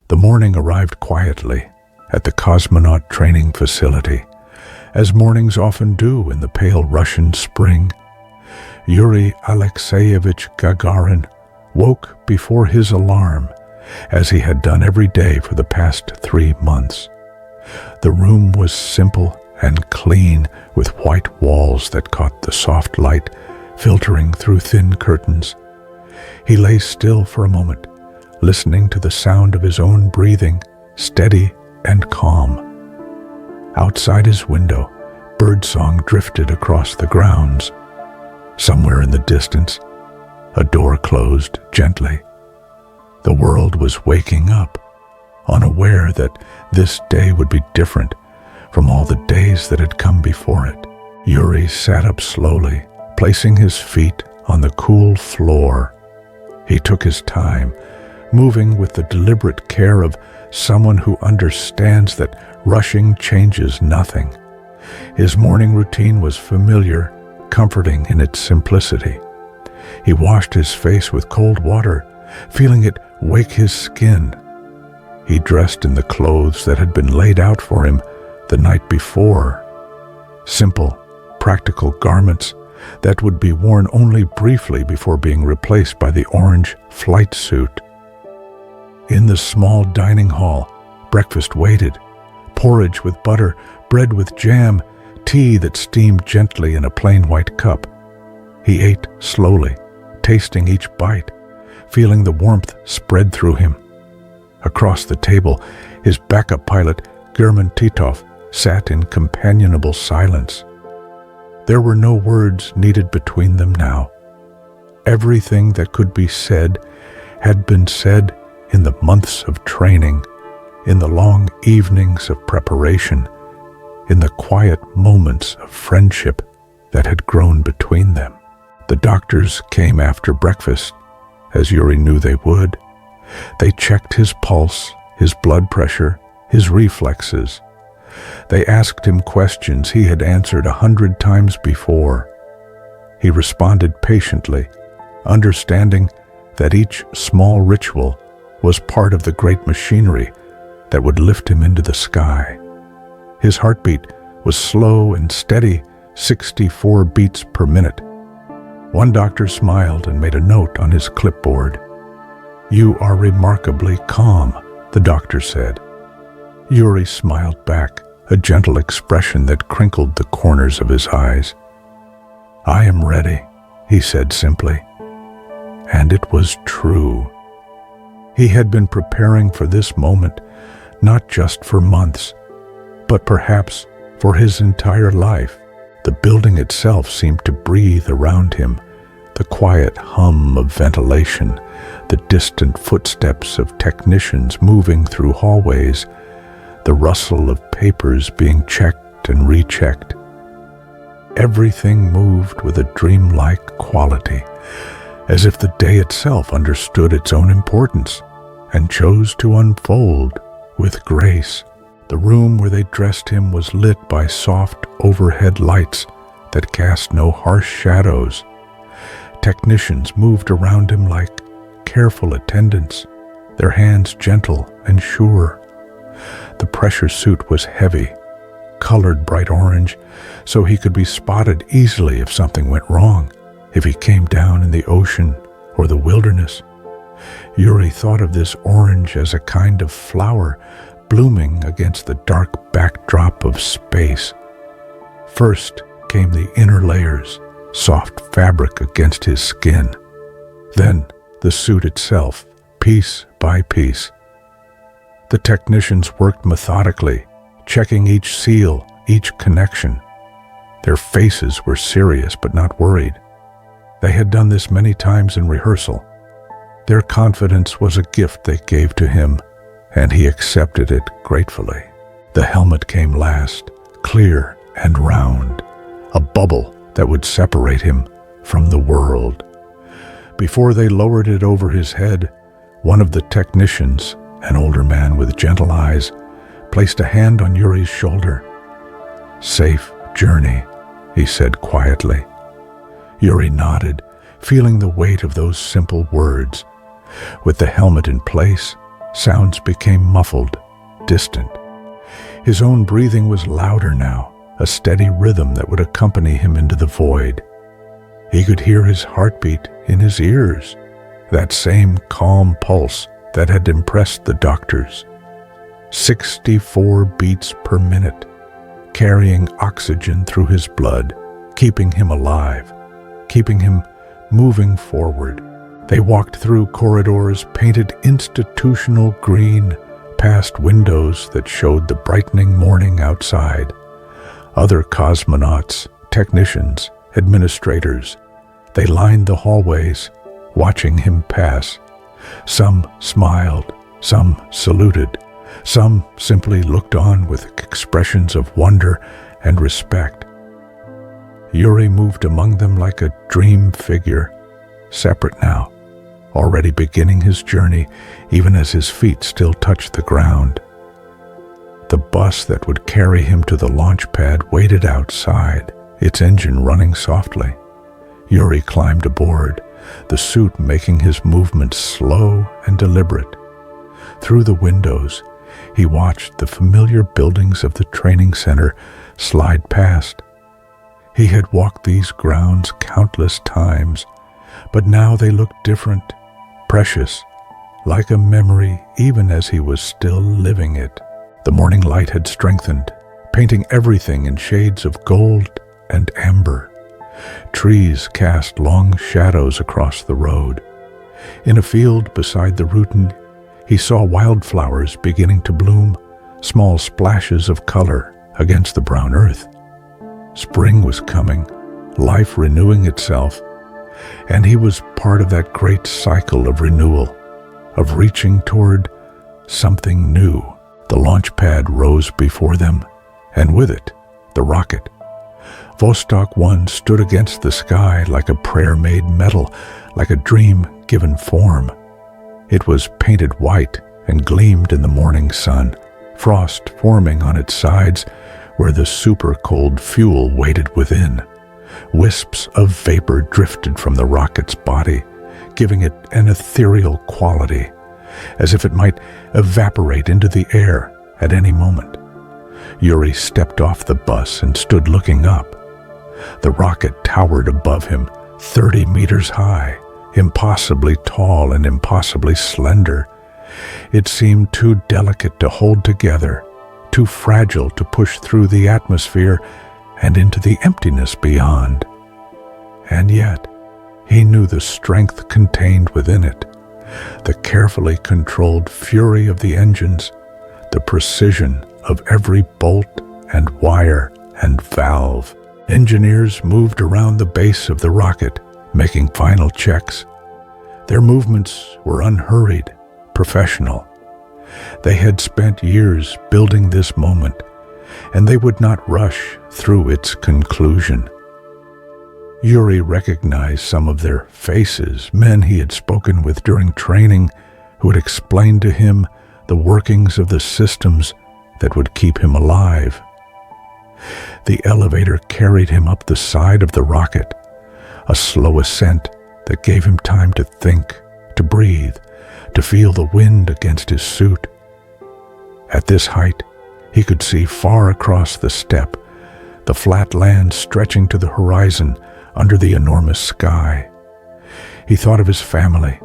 The morning arrived quietly at the cosmonaut training facility, as mornings often do in the pale Russian spring. Yuri Alexeyevich Gagarin woke before his alarm, as he had done every day for the past 3 months. The room was simple and clean, with white walls that caught the soft light filtering through thin curtains. He lay still for a moment, listening to the sound of his own breathing, steady and calm. Outside his window, birdsong drifted across the grounds. Somewhere in the distance, a door closed gently. The world was waking up, unaware that this day would be different from all the days that had come before it. Yuri sat up slowly, placing his feet on the cool floor. He took his time, moving with the deliberate care of someone who understands that rushing changes nothing. His morning routine was familiar, comforting in its simplicity. He washed his face with cold water, feeling it wake his skin. He dressed in the clothes that had been laid out for him the night before. Simple, practical garments that would be worn only briefly before being replaced by the orange flight suit. In the small dining hall, breakfast waited. Porridge with butter, bread with jam, tea that steamed gently in a plain white cup. He ate slowly, tasting each bite, feeling the warmth spread through him. Across the table, his backup pilot, German Titov, sat in companionable silence. There were no words needed between them now. Everything that could be said had been said in the months of training, in the long evenings of preparation, in the quiet moments of friendship that had grown between them. The doctors came after breakfast, as Yuri knew they would. They checked his pulse, his blood pressure, his reflexes. They asked him questions he had answered 100 times before. He responded patiently, understanding that each small ritual was part of the great machinery that would lift him into the sky. His heartbeat was slow and steady, 64 beats per minute. One doctor smiled and made a note on his clipboard. "You are remarkably calm," the doctor said. Yuri smiled back, a gentle expression that crinkled the corners of his eyes. "I am ready," he said simply. And it was true. He had been preparing for this moment, not just for months, but perhaps for his entire life. The building itself seemed to breathe around him, the quiet hum of ventilation, the distant footsteps of technicians moving through hallways, the rustle of papers being checked and rechecked. Everything moved with a dreamlike quality, as if the day itself understood its own importance and chose to unfold with grace. The room where they dressed him was lit by soft overhead lights that cast no harsh shadows. Technicians moved around him like careful attendants, their hands gentle and sure. The pressure suit was heavy, colored bright orange, so he could be spotted easily if something went wrong, if he came down in the ocean or the wilderness. Yuri thought of this orange as a kind of flower blooming against the dark backdrop of space. First came the inner layers, soft fabric against his skin. Then the suit itself, piece by piece. The technicians worked methodically, checking each seal, each connection. Their faces were serious but not worried. They had done this many times in rehearsal. Their confidence was a gift they gave to him, and he accepted it gratefully. The helmet came last, clear and round, a bubble that would separate him from the world. Before they lowered it over his head, one of the technicians, an older man with gentle eyes, placed a hand on Yuri's shoulder. "Safe journey," he said quietly. Yuri nodded, feeling the weight of those simple words. With the helmet in place, Sounds became muffled, distant. His own breathing was louder now, a steady rhythm that would accompany him into the void. He could hear his heartbeat in his ears, that same calm pulse that had impressed the doctors. 64 beats per minute, carrying oxygen through his blood, keeping him alive, keeping him moving forward. They walked through corridors painted institutional green, past windows that showed the brightening morning outside. Other cosmonauts, technicians, administrators, they lined the hallways, watching him pass. Some smiled, some saluted, some simply looked on with expressions of wonder and respect. Yuri moved among them like a dream figure, separate now, already beginning his journey even as his feet still touched the ground. The bus that would carry him to the launch pad waited outside, its engine running softly. Yuri climbed aboard, the suit making his movements slow and deliberate. Through the windows, he watched the familiar buildings of the training center slide past. He had walked these grounds countless times, but now they looked different, precious, like a memory even as he was still living it. The morning light had strengthened, painting everything in shades of gold and amber. Trees cast long shadows across the road. In a field beside the route, he saw wildflowers beginning to bloom, small splashes of color against the brown earth. Spring was coming, life renewing itself, and he was part of that great cycle of renewal, of reaching toward something new. The launch pad rose before them, and with it, the rocket. Vostok 1 stood against the sky like a prayer made metal, like a dream given form. It was painted white and gleamed in the morning sun, frost forming on its sides where the super-cold fuel waited within. Wisps of vapor drifted from the rocket's body, giving it an ethereal quality, as if it might evaporate into the air at any moment. Yuri stepped off the bus and stood looking up. The rocket towered above him, 30 meters high, impossibly tall and impossibly slender. It seemed too delicate to hold together, too fragile to push through the atmosphere and into the emptiness beyond. And yet, he knew the strength contained within it, the carefully controlled fury of the engines, the precision of every bolt and wire and valve. Engineers moved around the base of the rocket, making final checks. Their movements were unhurried, professional. They had spent years building this moment, and they would not rush through its conclusion. Yuri recognized some of their faces, men he had spoken with during training, who had explained to him the workings of the systems that would keep him alive. The elevator carried him up the side of the rocket, a slow ascent that gave him time to think, to breathe, to feel the wind against his suit. At this height, he could see far across the steppe, the flat land stretching to the horizon under the enormous sky. He thought of his family,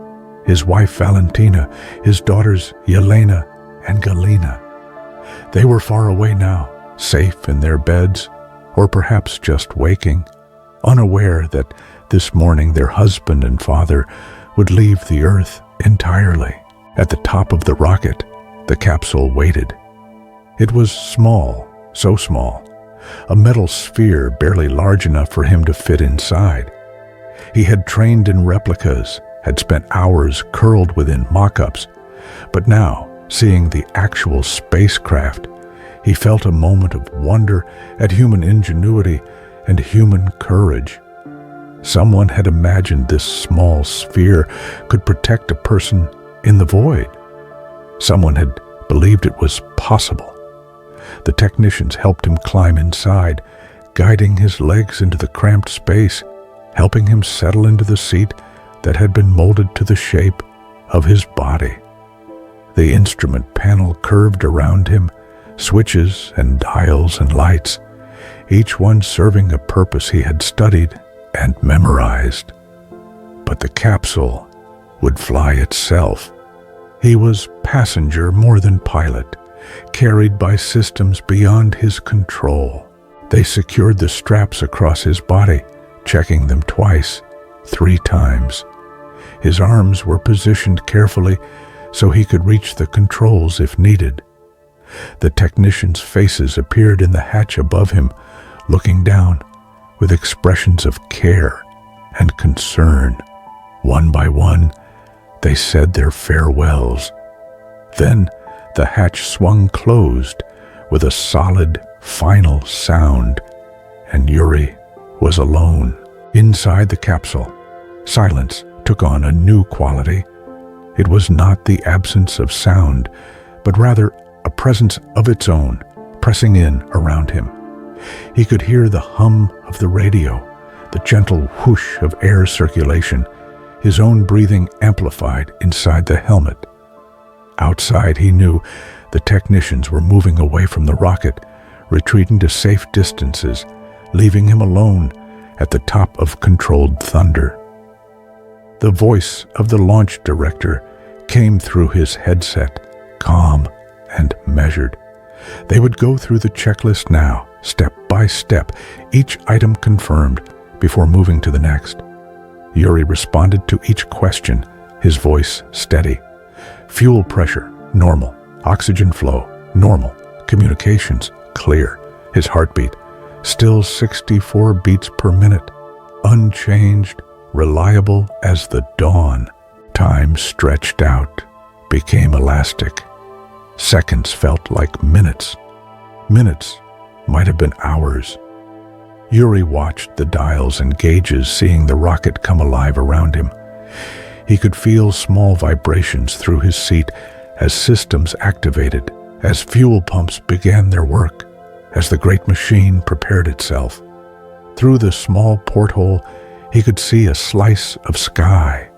his wife Valentina, his daughters Yelena and Galina. They were far away now, safe in their beds, or perhaps just waking, unaware that this morning their husband and father would leave the earth entirely. At the top of the rocket, the capsule waited. It was small, so small, a metal sphere barely large enough for him to fit inside. He had trained in replicas, had spent hours curled within mock-ups, but now, seeing the actual spacecraft, he felt a moment of wonder at human ingenuity and human courage. Someone had imagined this small sphere could protect a person in the void. Someone had believed it was possible. The technicians helped him climb inside, guiding his legs into the cramped space, helping him settle into the seat that had been molded to the shape of his body. The instrument panel curved around him, switches and dials and lights, each one serving a purpose he had studied and memorized. But the capsule would fly itself. He was passenger more than pilot, carried by systems beyond his control. They secured the straps across his body, checking them twice, 3 times. His arms were positioned carefully so he could reach the controls if needed. The technicians' faces appeared in the hatch above him, looking down with expressions of care and concern. One by one, they said their farewells. Then the hatch swung closed with a solid, final sound, and Yuri was alone. Inside the capsule, silence took on a new quality. It was not the absence of sound, but rather a presence of its own, pressing in around him. He could hear the hum of the radio, the gentle whoosh of air circulation, his own breathing amplified inside the helmet. Outside, he knew the technicians were moving away from the rocket, retreating to safe distances, leaving him alone at the top of controlled thunder. The voice of the launch director came through his headset, calm and measured. They would go through the checklist now, step by step, each item confirmed before moving to the next. Yuri responded to each question, his voice steady. Fuel pressure, normal. Oxygen flow, normal. Communications, clear. His heartbeat, still 64 beats per minute. Unchanged, reliable as the dawn. Time stretched out, became elastic. Seconds felt like minutes. Minutes might have been hours. Yuri watched the dials and gauges, seeing the rocket come alive around him. He could feel small vibrations through his seat as systems activated, as fuel pumps began their work, as the great machine prepared itself. Through the small porthole, he could see a slice of sky.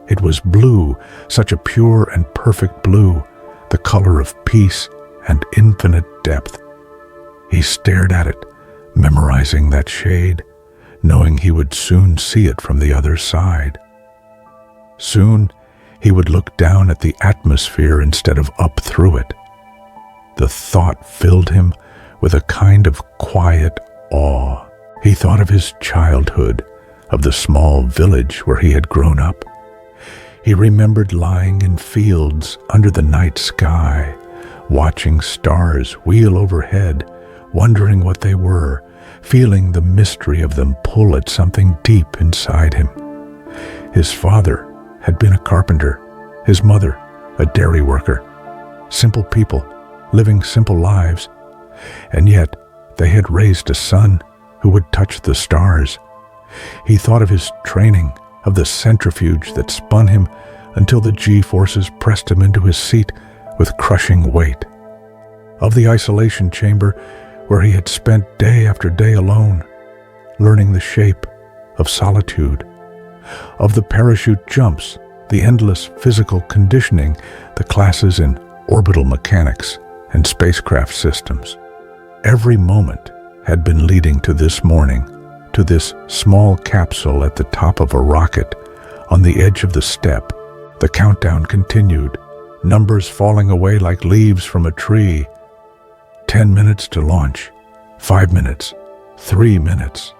It was blue, such a pure and perfect blue, the color of peace and infinite depth. He stared at it, memorizing that shade, knowing he would soon see it from the other side. Soon, he would look down at the atmosphere instead of up through it. The thought filled him with a kind of quiet awe. He thought of his childhood, of the small village where he had grown up. He remembered lying in fields under the night sky, watching stars wheel overhead, wondering what they were, feeling the mystery of them pull at something deep inside him. His father had been a carpenter, his mother a dairy worker. Simple people, living simple lives, and yet they had raised a son who would touch the stars. He thought of his training, of the centrifuge that spun him until the G-forces pressed him into his seat with crushing weight, of the isolation chamber where he had spent day after day alone, learning the shape of solitude, of the parachute jumps, the endless physical conditioning, the classes in orbital mechanics and spacecraft systems. Every moment had been leading to this morning, to this small capsule at the top of a rocket, on the edge of the step. The countdown continued, numbers falling away like leaves from a tree. 10 minutes to launch, 5 minutes, 3 minutes.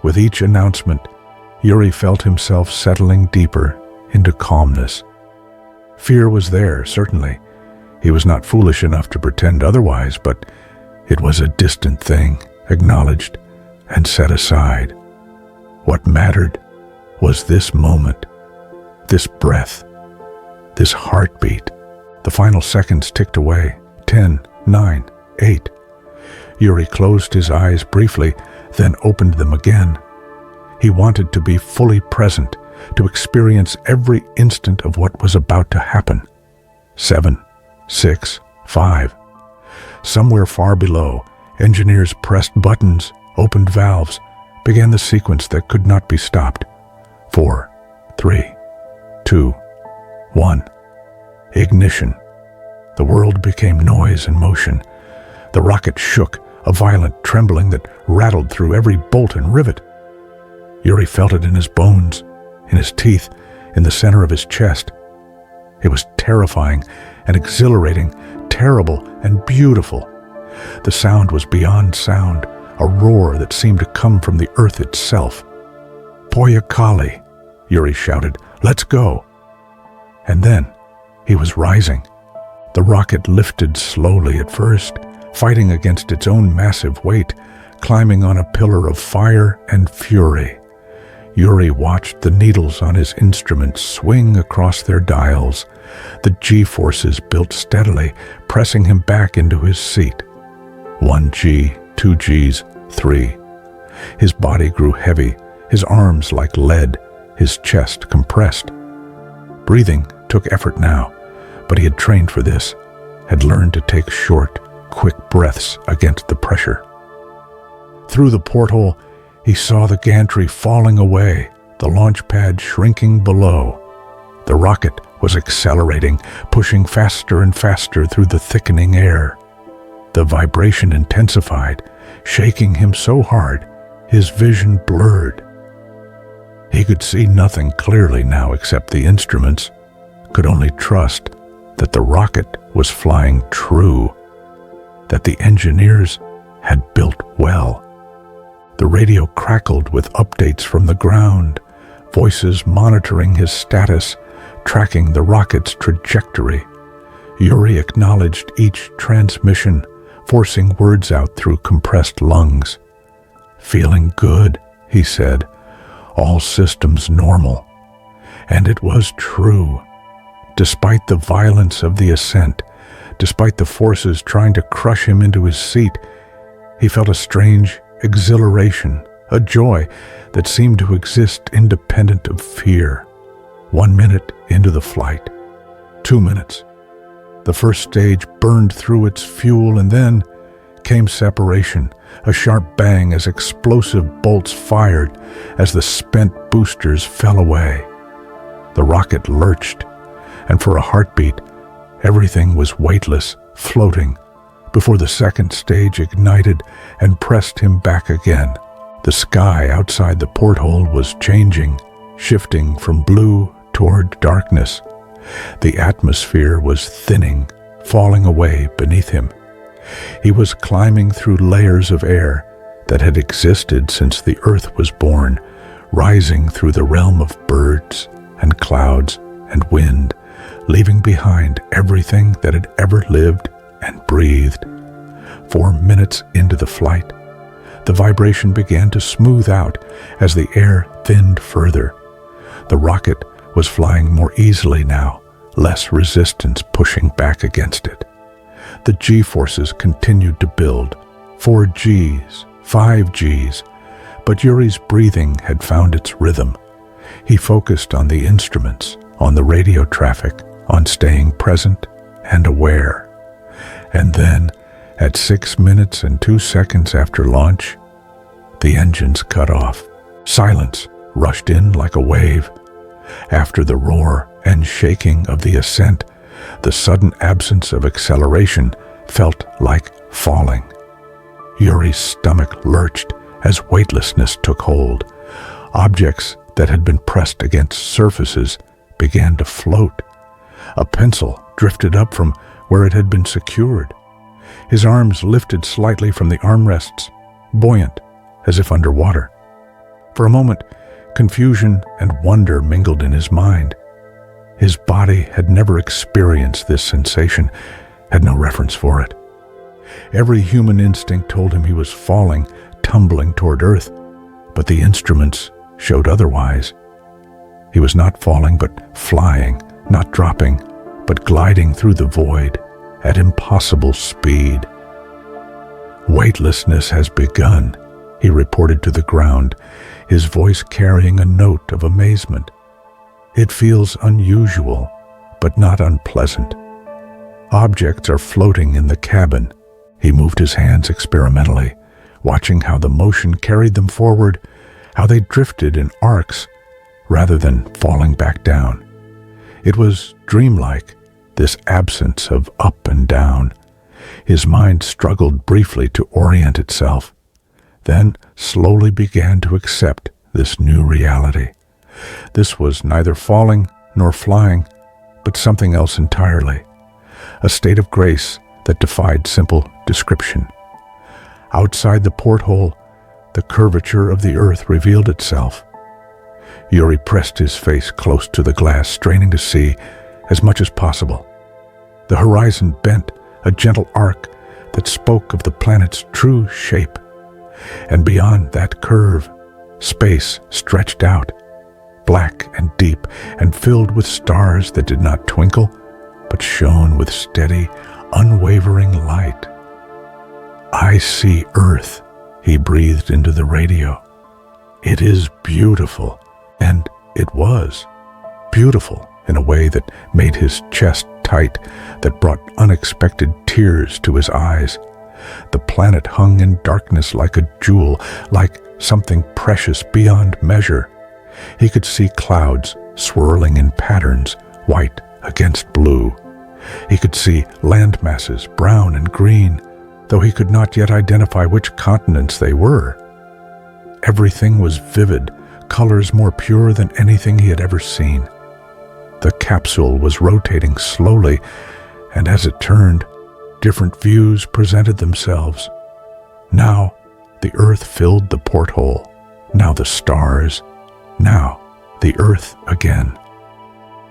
With each announcement, Yuri felt himself settling deeper into calmness. Fear was there, certainly. He was not foolish enough to pretend otherwise, but it was a distant thing, acknowledged and set aside. What mattered was this moment, this breath, this heartbeat. The final seconds ticked away. 10, 9, 8. Yuri closed his eyes briefly, then opened them again. He wanted to be fully present, to experience every instant of what was about to happen. 7, 6, 5. Somewhere far below, engineers pressed buttons, opened valves, began the sequence that could not be stopped. 4, 3, 2, 1. Ignition. The world became noise and motion. The rocket shook, a violent trembling that rattled through every bolt and rivet. Yuri felt it in his bones, in his teeth, in the center of his chest. It was terrifying and exhilarating, terrible and beautiful. The sound was beyond sound, a roar that seemed to come from the earth itself. "Poyakali," Yuri shouted, "let's go." And then he was rising. The rocket lifted slowly at first, fighting against its own massive weight, climbing on a pillar of fire and fury. Yuri watched the needles on his instruments swing across their dials. The G-forces built steadily, pressing him back into his seat. 1 G, 2 Gs, 3. His body grew heavy, his arms like lead, his chest compressed. Breathing took effort now, but he had trained for this, had learned to take short, quick breaths against the pressure. Through the porthole, he saw the gantry falling away, the launch pad shrinking below. The rocket was accelerating, pushing faster and faster through the thickening air. The vibration intensified, shaking him so hard, his vision blurred. He could see nothing clearly now except the instruments, could only trust that the rocket was flying true, that the engineers had built well. The radio crackled with updates from the ground, voices monitoring his status, tracking the rocket's trajectory. Yuri acknowledged each transmission, forcing words out through compressed lungs. "Feeling good," he said. "All systems normal." And it was true. Despite the violence of the ascent, despite the forces trying to crush him into his seat, he felt a strange exhilaration, a joy that seemed to exist independent of fear. 1 minute into the flight, 2 minutes. The first stage burned through its fuel, and then came separation, a sharp bang as explosive bolts fired as the spent boosters fell away. The rocket lurched, and for a heartbeat, everything was weightless, floating, before the second stage ignited and pressed him back again. The sky outside the porthole was changing, shifting from blue toward darkness. The atmosphere was thinning, falling away beneath him. He was climbing through layers of air that had existed since the earth was born, rising through the realm of birds and clouds and wind, leaving behind everything that had ever lived and breathed. 4 minutes into the flight, the vibration began to smooth out as the air thinned further. The rocket was flying more easily now, less resistance pushing back against it. The G-forces continued to build, 4 Gs, 5 Gs, but Yuri's breathing had found its rhythm. He focused on the instruments, on the radio traffic, on staying present and aware. And then, at 6 minutes and 2 seconds after launch, the engines cut off. Silence rushed in like a wave. After the roar and shaking of the ascent, the sudden absence of acceleration felt like falling. Yuri's stomach lurched as weightlessness took hold. Objects that had been pressed against surfaces began to float. A pencil drifted up from where it had been secured. His arms lifted slightly from the armrests, buoyant, as if underwater. For a moment, confusion and wonder mingled in his mind. His body had never experienced this sensation, had no reference for it. Every human instinct told him he was falling, tumbling toward earth, but the instruments showed otherwise. He was not falling, but flying, not dropping, but gliding through the void at impossible speed. "Weightlessness has begun," he reported to the ground, his voice carrying a note of amazement. "It feels unusual, but not unpleasant. Objects are floating in the cabin." He moved his hands experimentally, watching how the motion carried them forward, how they drifted in arcs rather than falling back down. It was dreamlike, this absence of up and down. His mind struggled briefly to orient itself, then slowly began to accept this new reality. This was neither falling nor flying, but something else entirely, a state of grace that defied simple description. Outside the porthole, the curvature of the earth revealed itself. Yuri pressed his face close to the glass, straining to see as much as possible. The horizon bent, a gentle arc that spoke of the planet's true shape. And beyond that curve, space stretched out, black and deep, and filled with stars that did not twinkle, but shone with steady, unwavering light. "I see Earth," he breathed into the radio. "It is beautiful." And it was beautiful in a way that made his chest tight, that brought unexpected tears to his eyes. The planet hung in darkness like a jewel, like something precious beyond measure. He could see clouds swirling in patterns, white against blue. He could see land masses, brown and green, though he could not yet identify which continents they were. Everything was vivid, colors more pure than anything he had ever seen. The capsule was rotating slowly, and as it turned, different views presented themselves. Now, the earth filled the porthole. Now the stars. Now, the earth again.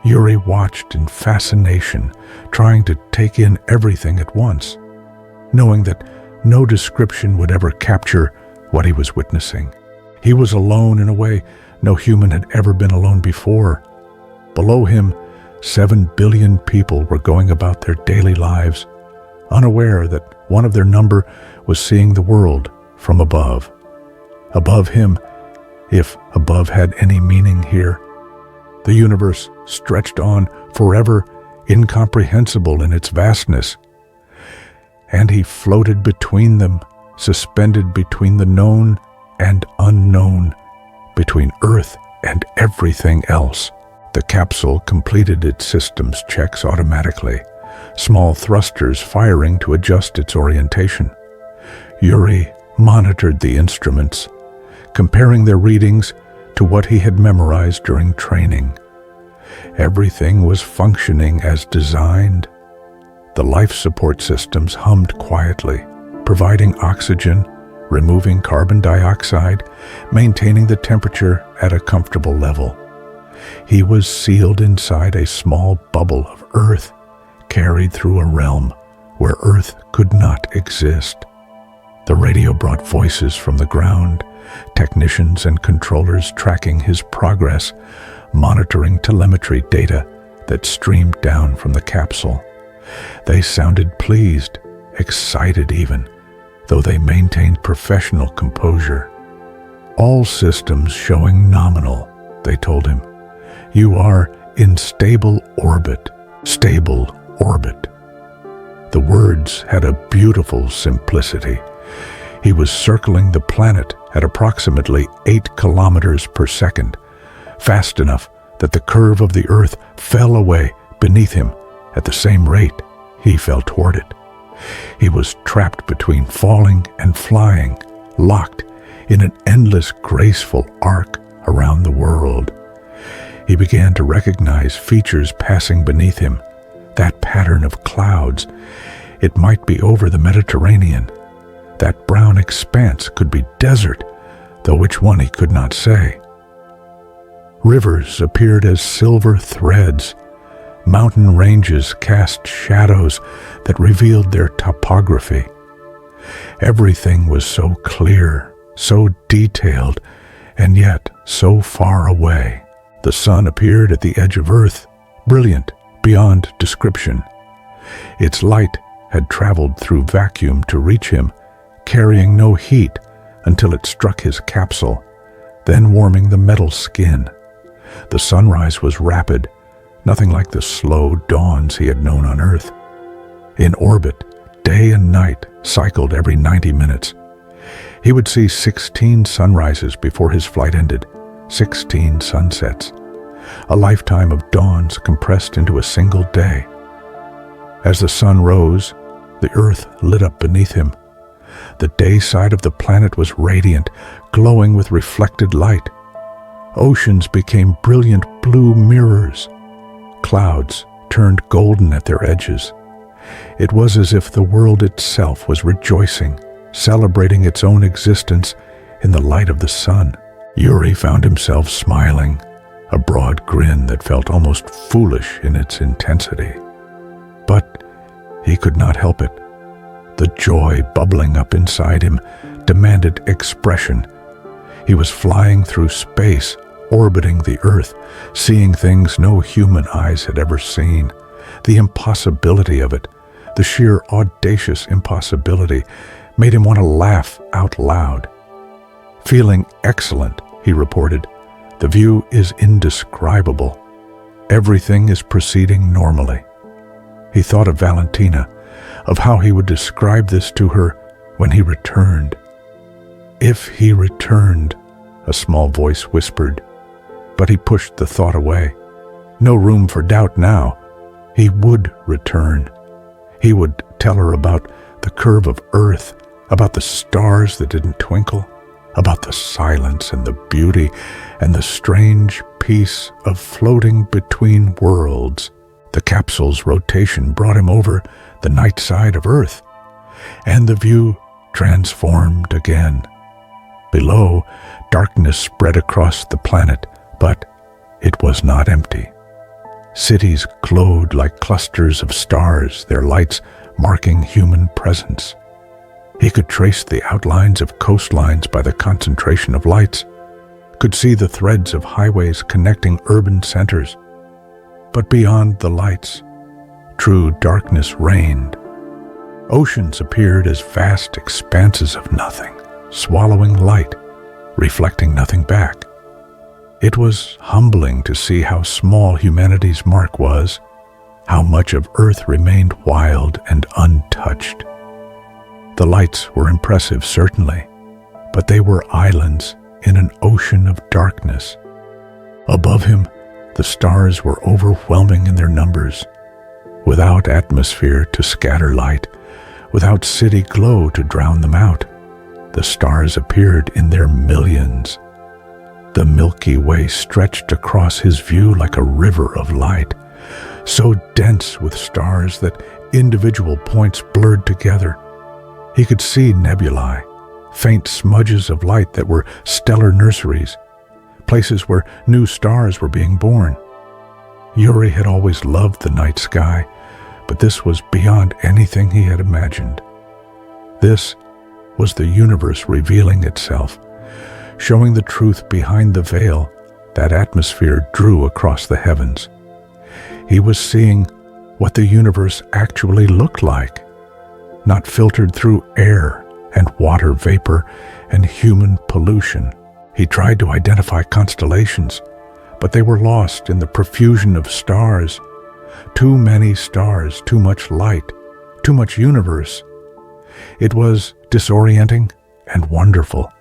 Yuri watched in fascination, trying to take in everything at once, knowing that no description would ever capture what he was witnessing. He was alone in a way no human had ever been alone before. Below him, 7 billion people were going about their daily lives, unaware that one of their number was seeing the world from above. Above him, if above had any meaning here. The universe stretched on forever, incomprehensible in its vastness. And he floated between them, suspended between the known and unknown, between Earth and everything else. The capsule completed its systems checks automatically, small thrusters firing to adjust its orientation. Yuri monitored the instruments, comparing their readings to what he had memorized during training. Everything was functioning as designed. The life support systems hummed quietly, providing oxygen, removing carbon dioxide, maintaining the temperature at a comfortable level. He was sealed inside a small bubble of Earth, carried through a realm where Earth could not exist. The radio brought voices from the ground, technicians and controllers tracking his progress, monitoring telemetry data that streamed down from the capsule. They sounded pleased, excited even, though they maintained professional composure. "All systems showing nominal," they told him. "You are in stable orbit, stable orbit." The words had a beautiful simplicity. He was circling the planet at approximately 8 kilometers per second, fast enough that the curve of the Earth fell away beneath him at the same rate he fell toward it. He was trapped between falling and flying, locked in an endless, graceful arc around the world. He began to recognize features passing beneath him, that pattern of clouds. It might be over the Mediterranean. That brown expanse could be desert, though which one he could not say. Rivers appeared as silver threads. Mountain ranges cast shadows that revealed their topography. Everything was so clear, so detailed, and yet so far away. The sun appeared at the edge of Earth, brilliant beyond description. Its light had traveled through vacuum to reach him, carrying no heat until it struck his capsule, then warming the metal skin. The sunrise was rapid, nothing like the slow dawns he had known on Earth. In orbit, day and night cycled every 90 minutes. He would see 16 sunrises before his flight ended, 16 sunsets, a lifetime of dawns compressed into a single day. As the sun rose, the earth lit up beneath him. The day side of the planet was radiant, glowing with reflected light. Oceans became brilliant blue mirrors. Clouds turned golden at their edges. It was as if the world itself was rejoicing, celebrating its own existence in the light of the sun. Yuri found himself smiling, a broad grin that felt almost foolish in its intensity. But he could not help it. The joy bubbling up inside him demanded expression. He was flying through space, orbiting the earth, seeing things no human eyes had ever seen. The impossibility of it, the sheer audacious impossibility, made him want to laugh out loud. "Feeling excellent," he reported. "The view is indescribable. Everything is proceeding normally." He thought of Valentina, of how he would describe this to her when he returned. If he returned, a small voice whispered, but he pushed the thought away. No room for doubt now. He would return. He would tell her about the curve of Earth, about the stars that didn't twinkle, about the silence and the beauty and the strange peace of floating between worlds. The capsule's rotation brought him over the night side of Earth, and the view transformed again. Below, darkness spread across the planet, but it was not empty. Cities glowed like clusters of stars, their lights marking human presence. He could trace the outlines of coastlines by the concentration of lights, could see the threads of highways connecting urban centers. But beyond the lights, true darkness reigned. Oceans appeared as vast expanses of nothing, swallowing light, reflecting nothing back. It was humbling to see how small humanity's mark was, how much of Earth remained wild and untouched. The lights were impressive, certainly, but they were islands in an ocean of darkness. Above him, the stars were overwhelming in their numbers. Without atmosphere to scatter light, without city glow to drown them out, the stars appeared in their millions. The Milky Way stretched across his view like a river of light, so dense with stars that individual points blurred together. He could see nebulae, faint smudges of light that were stellar nurseries, places where new stars were being born. Yuri had always loved the night sky, but this was beyond anything he had imagined. This was the universe revealing itself, showing the truth behind the veil that atmosphere drew across the heavens. He was seeing what the universe actually looked like, not filtered through air and water vapor and human pollution. He tried to identify constellations, but they were lost in the profusion of stars. Too many stars, too much light, too much universe. It was disorienting and wonderful.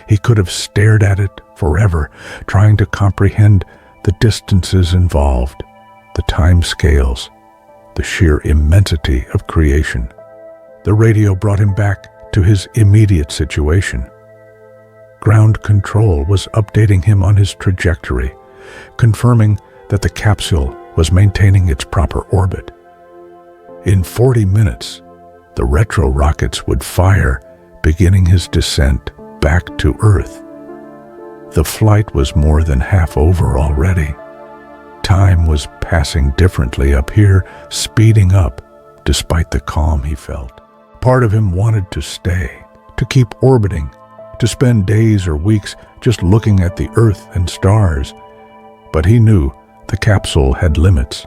He could have stared at it forever, trying to comprehend the distances involved, the time scales, the sheer immensity of creation. The radio brought him back to his immediate situation. Ground control was updating him on his trajectory, confirming that the capsule was maintaining its proper orbit. In 40 minutes, the retro rockets would fire, beginning his descent back to Earth. The flight was more than half over already. Time was passing differently up here, speeding up, despite the calm he felt. Part of him wanted to stay, to keep orbiting, to spend days or weeks just looking at the Earth and stars. But he knew the capsule had limits.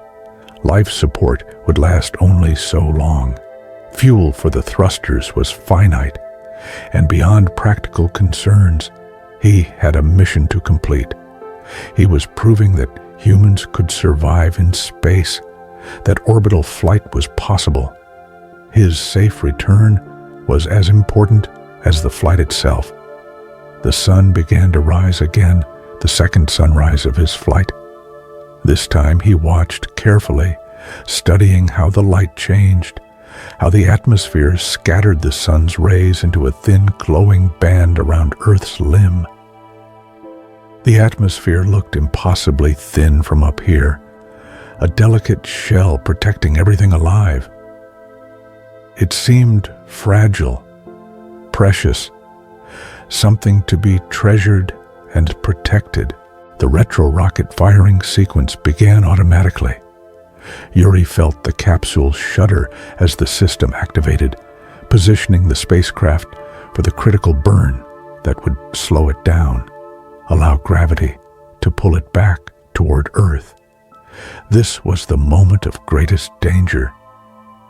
Life support would last only so long. Fuel for the thrusters was finite, and beyond practical concerns, he had a mission to complete. He was proving that humans could survive in space, that orbital flight was possible. His safe return was as important as the flight itself. The sun began to rise again, the second sunrise of his flight. This time he watched carefully, studying how the light changed, how the atmosphere scattered the sun's rays into a thin glowing band around Earth's limb. The atmosphere looked impossibly thin from up here, a delicate shell protecting everything alive. It seemed fragile, precious, something to be treasured and protected. The retro-rocket firing sequence began automatically. Yuri felt the capsule shudder as the system activated, positioning the spacecraft for the critical burn that would slow it down, allow gravity to pull it back toward Earth. This was the moment of greatest danger.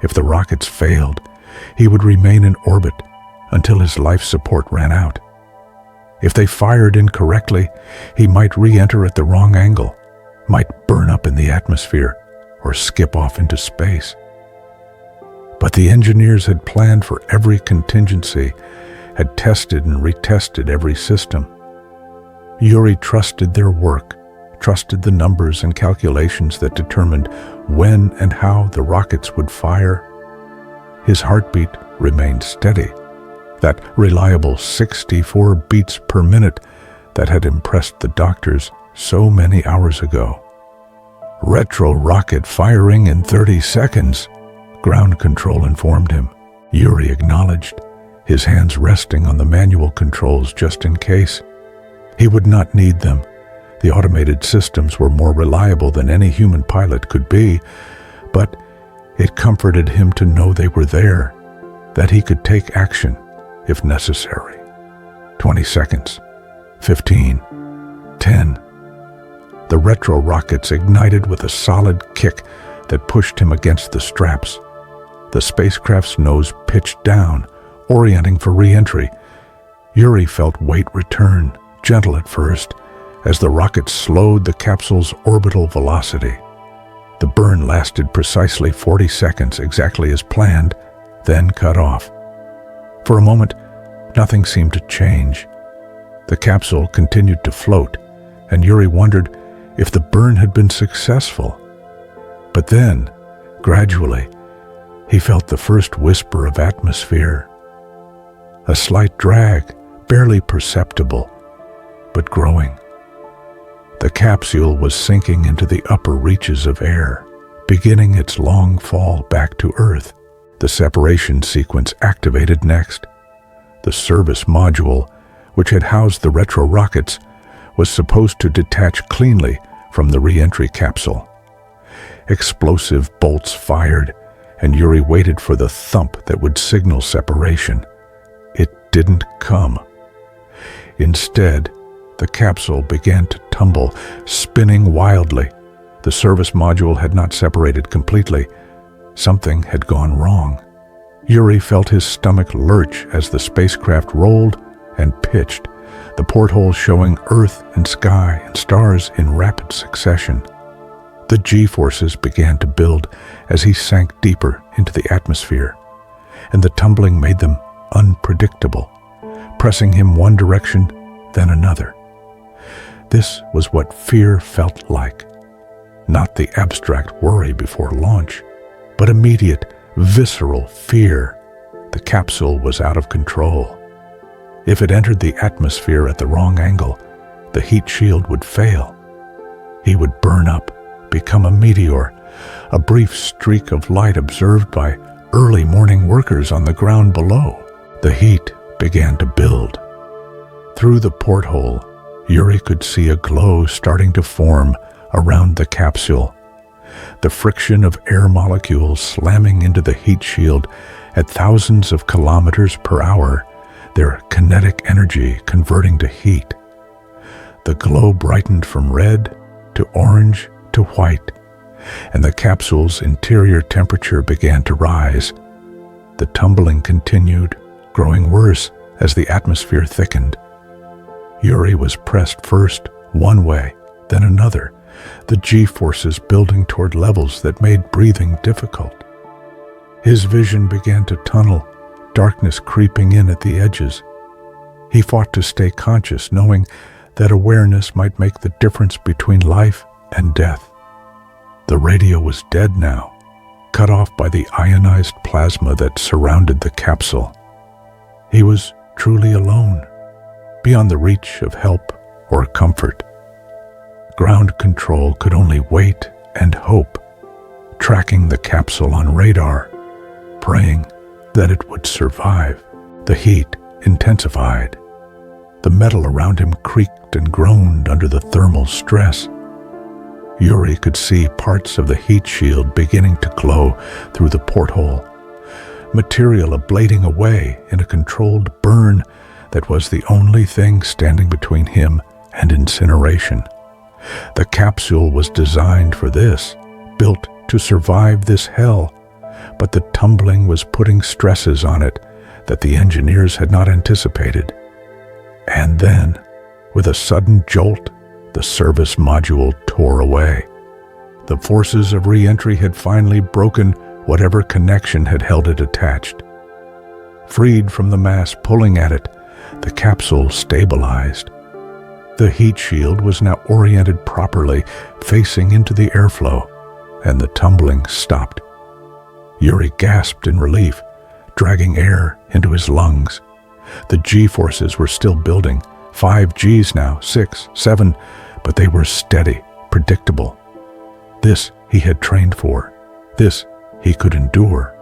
If the rockets failed, he would remain in orbit until his life support ran out. If they fired incorrectly, he might re-enter at the wrong angle, might burn up in the atmosphere, or skip off into space. But the engineers had planned for every contingency, had tested and retested every system. Yuri trusted their work, trusted the numbers and calculations that determined when and how the rockets would fire. His heartbeat remained steady, that reliable 64 beats per minute that had impressed the doctors so many hours ago. Retro-rocket firing in 30 seconds, ground control informed him. Yuri acknowledged, his hands resting on the manual controls just in case. He would not need them. The automated systems were more reliable than any human pilot could be, but it comforted him to know they were there, that he could take action if necessary. 20 seconds, 15, 10. The retro-rockets ignited with a solid kick that pushed him against the straps. The spacecraft's nose pitched down, orienting for re-entry. Yuri felt weight return, gentle at first, as the rocket slowed the capsule's orbital velocity. The burn lasted precisely 40 seconds, exactly as planned, then cut off. For a moment, nothing seemed to change. The capsule continued to float, and Yuri wondered if the burn had been successful. But then, gradually, he felt the first whisper of atmosphere. A slight drag, barely perceptible, but growing. The capsule was sinking into the upper reaches of air, beginning its long fall back to Earth. The separation sequence activated next. The service module, which had housed the retro-rockets, was supposed to detach cleanly from the re-entry capsule. Explosive bolts fired, and Yuri waited for the thump that would signal separation. It didn't come. Instead, the capsule began to tumble, spinning wildly. The service module had not separated completely. Something had gone wrong. Yuri felt his stomach lurch as the spacecraft rolled and pitched, the porthole showing Earth and sky and stars in rapid succession. The G-forces began to build as he sank deeper into the atmosphere, and the tumbling made them unpredictable, pressing him one direction, then another. This was what fear felt like. Not the abstract worry before launch, but immediate, visceral fear. The capsule was out of control. If it entered the atmosphere at the wrong angle, the heat shield would fail. He would burn up, become a meteor, a brief streak of light observed by early morning workers on the ground below. The heat began to build. Through the porthole, Yuri could see a glow starting to form around the capsule. The friction of air molecules slamming into the heat shield at thousands of kilometers per hour, their kinetic energy converting to heat. The glow brightened from red to orange to white, and the capsule's interior temperature began to rise. The tumbling continued, growing worse as the atmosphere thickened. Yuri was pressed first one way, then another, the G-forces building toward levels that made breathing difficult. His vision began to tunnel, darkness creeping in at the edges. He fought to stay conscious, knowing that awareness might make the difference between life and death. The radio was dead now, cut off by the ionized plasma that surrounded the capsule. He was truly alone, beyond the reach of help or comfort. Ground control could only wait and hope, tracking the capsule on radar, praying that it would survive. The heat intensified. The metal around him creaked and groaned under the thermal stress. Yuri could see parts of the heat shield beginning to glow through the porthole, material ablating away in a controlled burn that was the only thing standing between him and incineration. The capsule was designed for this, built to survive this hell, but the tumbling was putting stresses on it that the engineers had not anticipated. And then, with a sudden jolt, the service module tore away. The forces of re-entry had finally broken whatever connection had held it attached. Freed from the mass pulling at it, the capsule stabilized. The heat shield was now oriented properly, facing into the airflow, and the tumbling stopped. Yuri gasped in relief, dragging air into his lungs. The G-forces were still building, 5 Gs now, 6, 7, but they were steady, predictable. This he had trained for. This he could endure.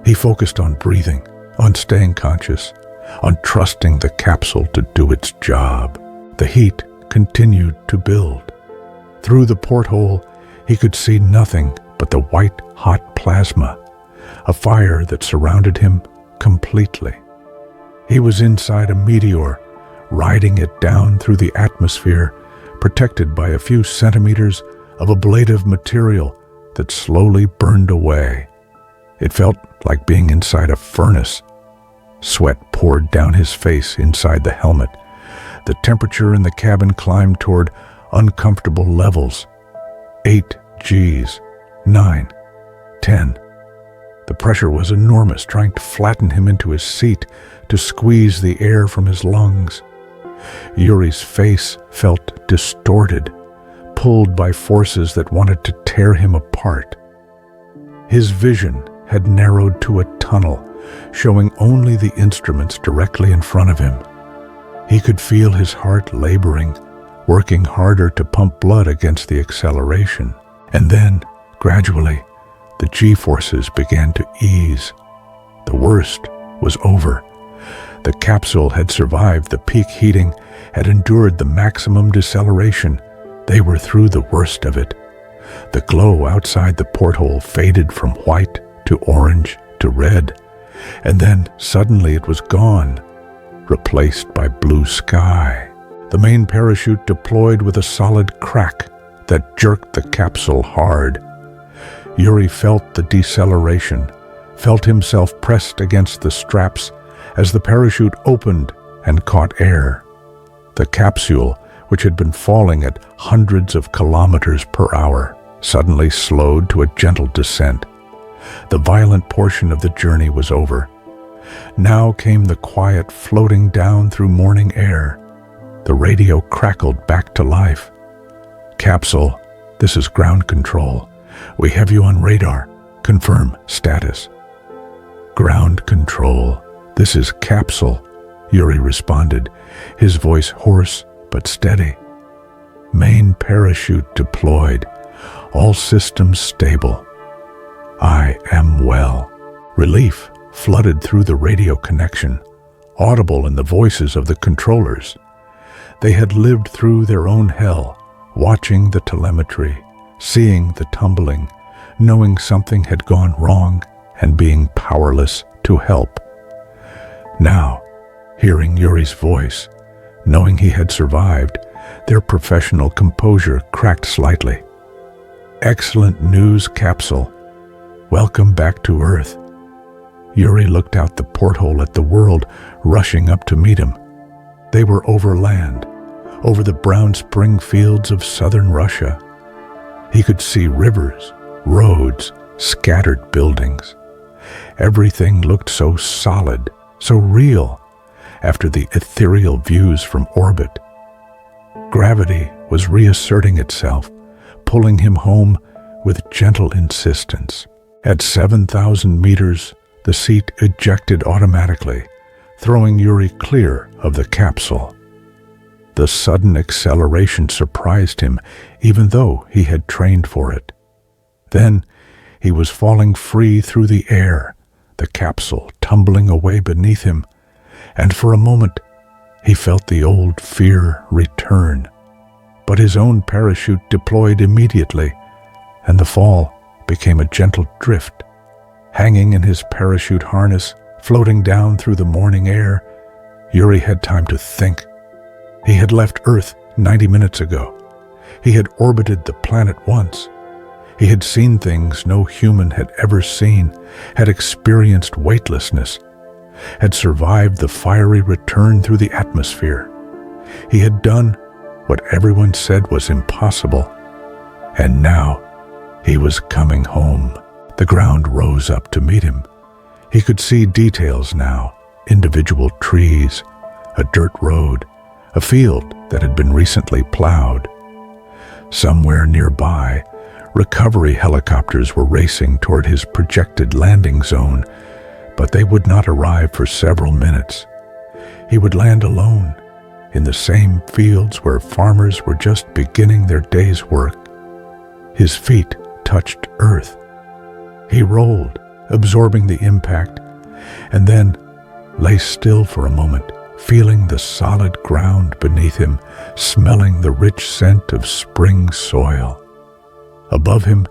He focused on breathing, on staying conscious, on trusting the capsule to do its job. The heat continued to build. Through the porthole, he could see nothing but the white-hot plasma, a fire that surrounded him completely. He was inside a meteor, riding it down through the atmosphere, protected by a few centimeters of ablative material that slowly burned away. It felt like being inside a furnace. Sweat poured down his face inside the helmet. The temperature in the cabin climbed toward uncomfortable levels. 8 Gs, 9, 10. The pressure was enormous, trying to flatten him into his seat, to squeeze the air from his lungs. Yuri's face felt distorted, pulled by forces that wanted to tear him apart. His vision had narrowed to a tunnel, showing only the instruments directly in front of him. He could feel his heart laboring, working harder to pump blood against the acceleration. And then, gradually, the G-forces began to ease. The worst was over. The capsule had survived the peak heating, had endured the maximum deceleration. They were through the worst of it. The glow outside the porthole faded from white to orange to red, and then suddenly it was gone, replaced by blue sky. The main parachute deployed with a solid crack that jerked the capsule hard. Yuri felt the deceleration, felt himself pressed against the straps as the parachute opened and caught air. The capsule, which had been falling at hundreds of kilometers per hour, suddenly slowed to a gentle descent. The violent portion of the journey was over. Now came the quiet floating down through morning air. The radio crackled back to life. "Capsule, this is ground control. We have you on radar. Confirm status." "Ground control, this is Capsule," Yuri responded, his voice hoarse but steady. "Main parachute deployed. All systems stable. I am well." Relief flooded through the radio connection, audible in the voices of the controllers. They had lived through their own hell, watching the telemetry, seeing the tumbling, knowing something had gone wrong and being powerless to help. Now, hearing Yuri's voice, knowing he had survived, their professional composure cracked slightly. "Excellent news, Capsule. Welcome back to Earth." Yuri looked out the porthole at the world rushing up to meet him. They were over land, over the brown spring fields of southern Russia. He could see rivers, roads, scattered buildings. Everything looked so solid, so real, after the ethereal views from orbit. Gravity was reasserting itself, pulling him home with gentle insistence. At 7,000 meters, the seat ejected automatically, throwing Yuri clear of the capsule. The sudden acceleration surprised him, even though he had trained for it. Then he was falling free through the air, the capsule tumbling away beneath him, and for a moment he felt the old fear return. But his own parachute deployed immediately, and the fall became a gentle drift. Hanging in his parachute harness, floating down through the morning air, Yuri had time to think. He had left Earth 90 minutes ago. He had orbited the planet once. He had seen things no human had ever seen, had experienced weightlessness, had survived the fiery return through the atmosphere. He had done what everyone said was impossible. And now he was coming home. The ground rose up to meet him. He could see details now, individual trees, a dirt road, a field that had been recently plowed. Somewhere nearby, recovery helicopters were racing toward his projected landing zone, but they would not arrive for several minutes. He would land alone, in the same fields where farmers were just beginning their day's work. His feet touched earth. He rolled, absorbing the impact, and then lay still for a moment, feeling the solid ground beneath him, smelling the rich scent of spring soil. Above him,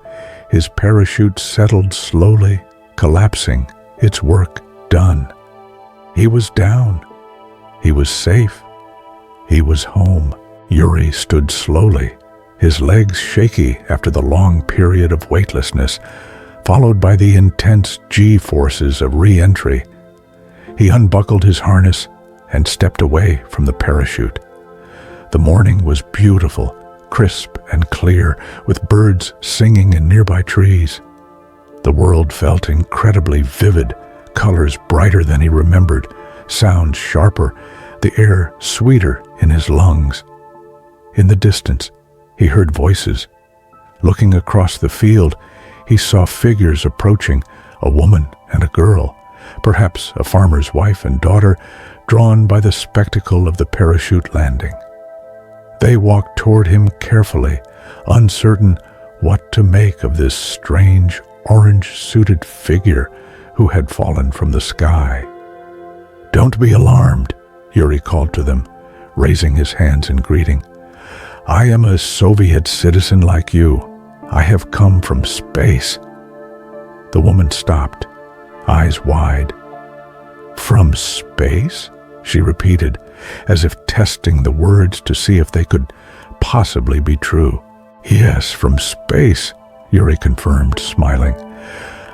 his parachute settled slowly, collapsing, its work done. He was down. He was safe. He was home. Yuri stood slowly, his legs shaky after the long period of weightlessness, followed by the intense G-forces of re-entry. He unbuckled his harness and stepped away from the parachute. The morning was beautiful, crisp and clear, with birds singing in nearby trees. The world felt incredibly vivid, colors brighter than he remembered, sounds sharper, the air sweeter in his lungs. In the distance, he heard voices. Looking across the field, he saw figures approaching, a woman and a girl, perhaps a farmer's wife and daughter, drawn by the spectacle of the parachute landing. They walked toward him carefully, uncertain what to make of this strange, orange-suited figure who had fallen from the sky. "Don't be alarmed," Yuri called to them, raising his hands in greeting. "I am a Soviet citizen like you. I have come from space." The woman stopped, eyes wide. "From space?" she repeated, as if testing the words to see if they could possibly be true. "Yes, from space," Yuri confirmed, smiling.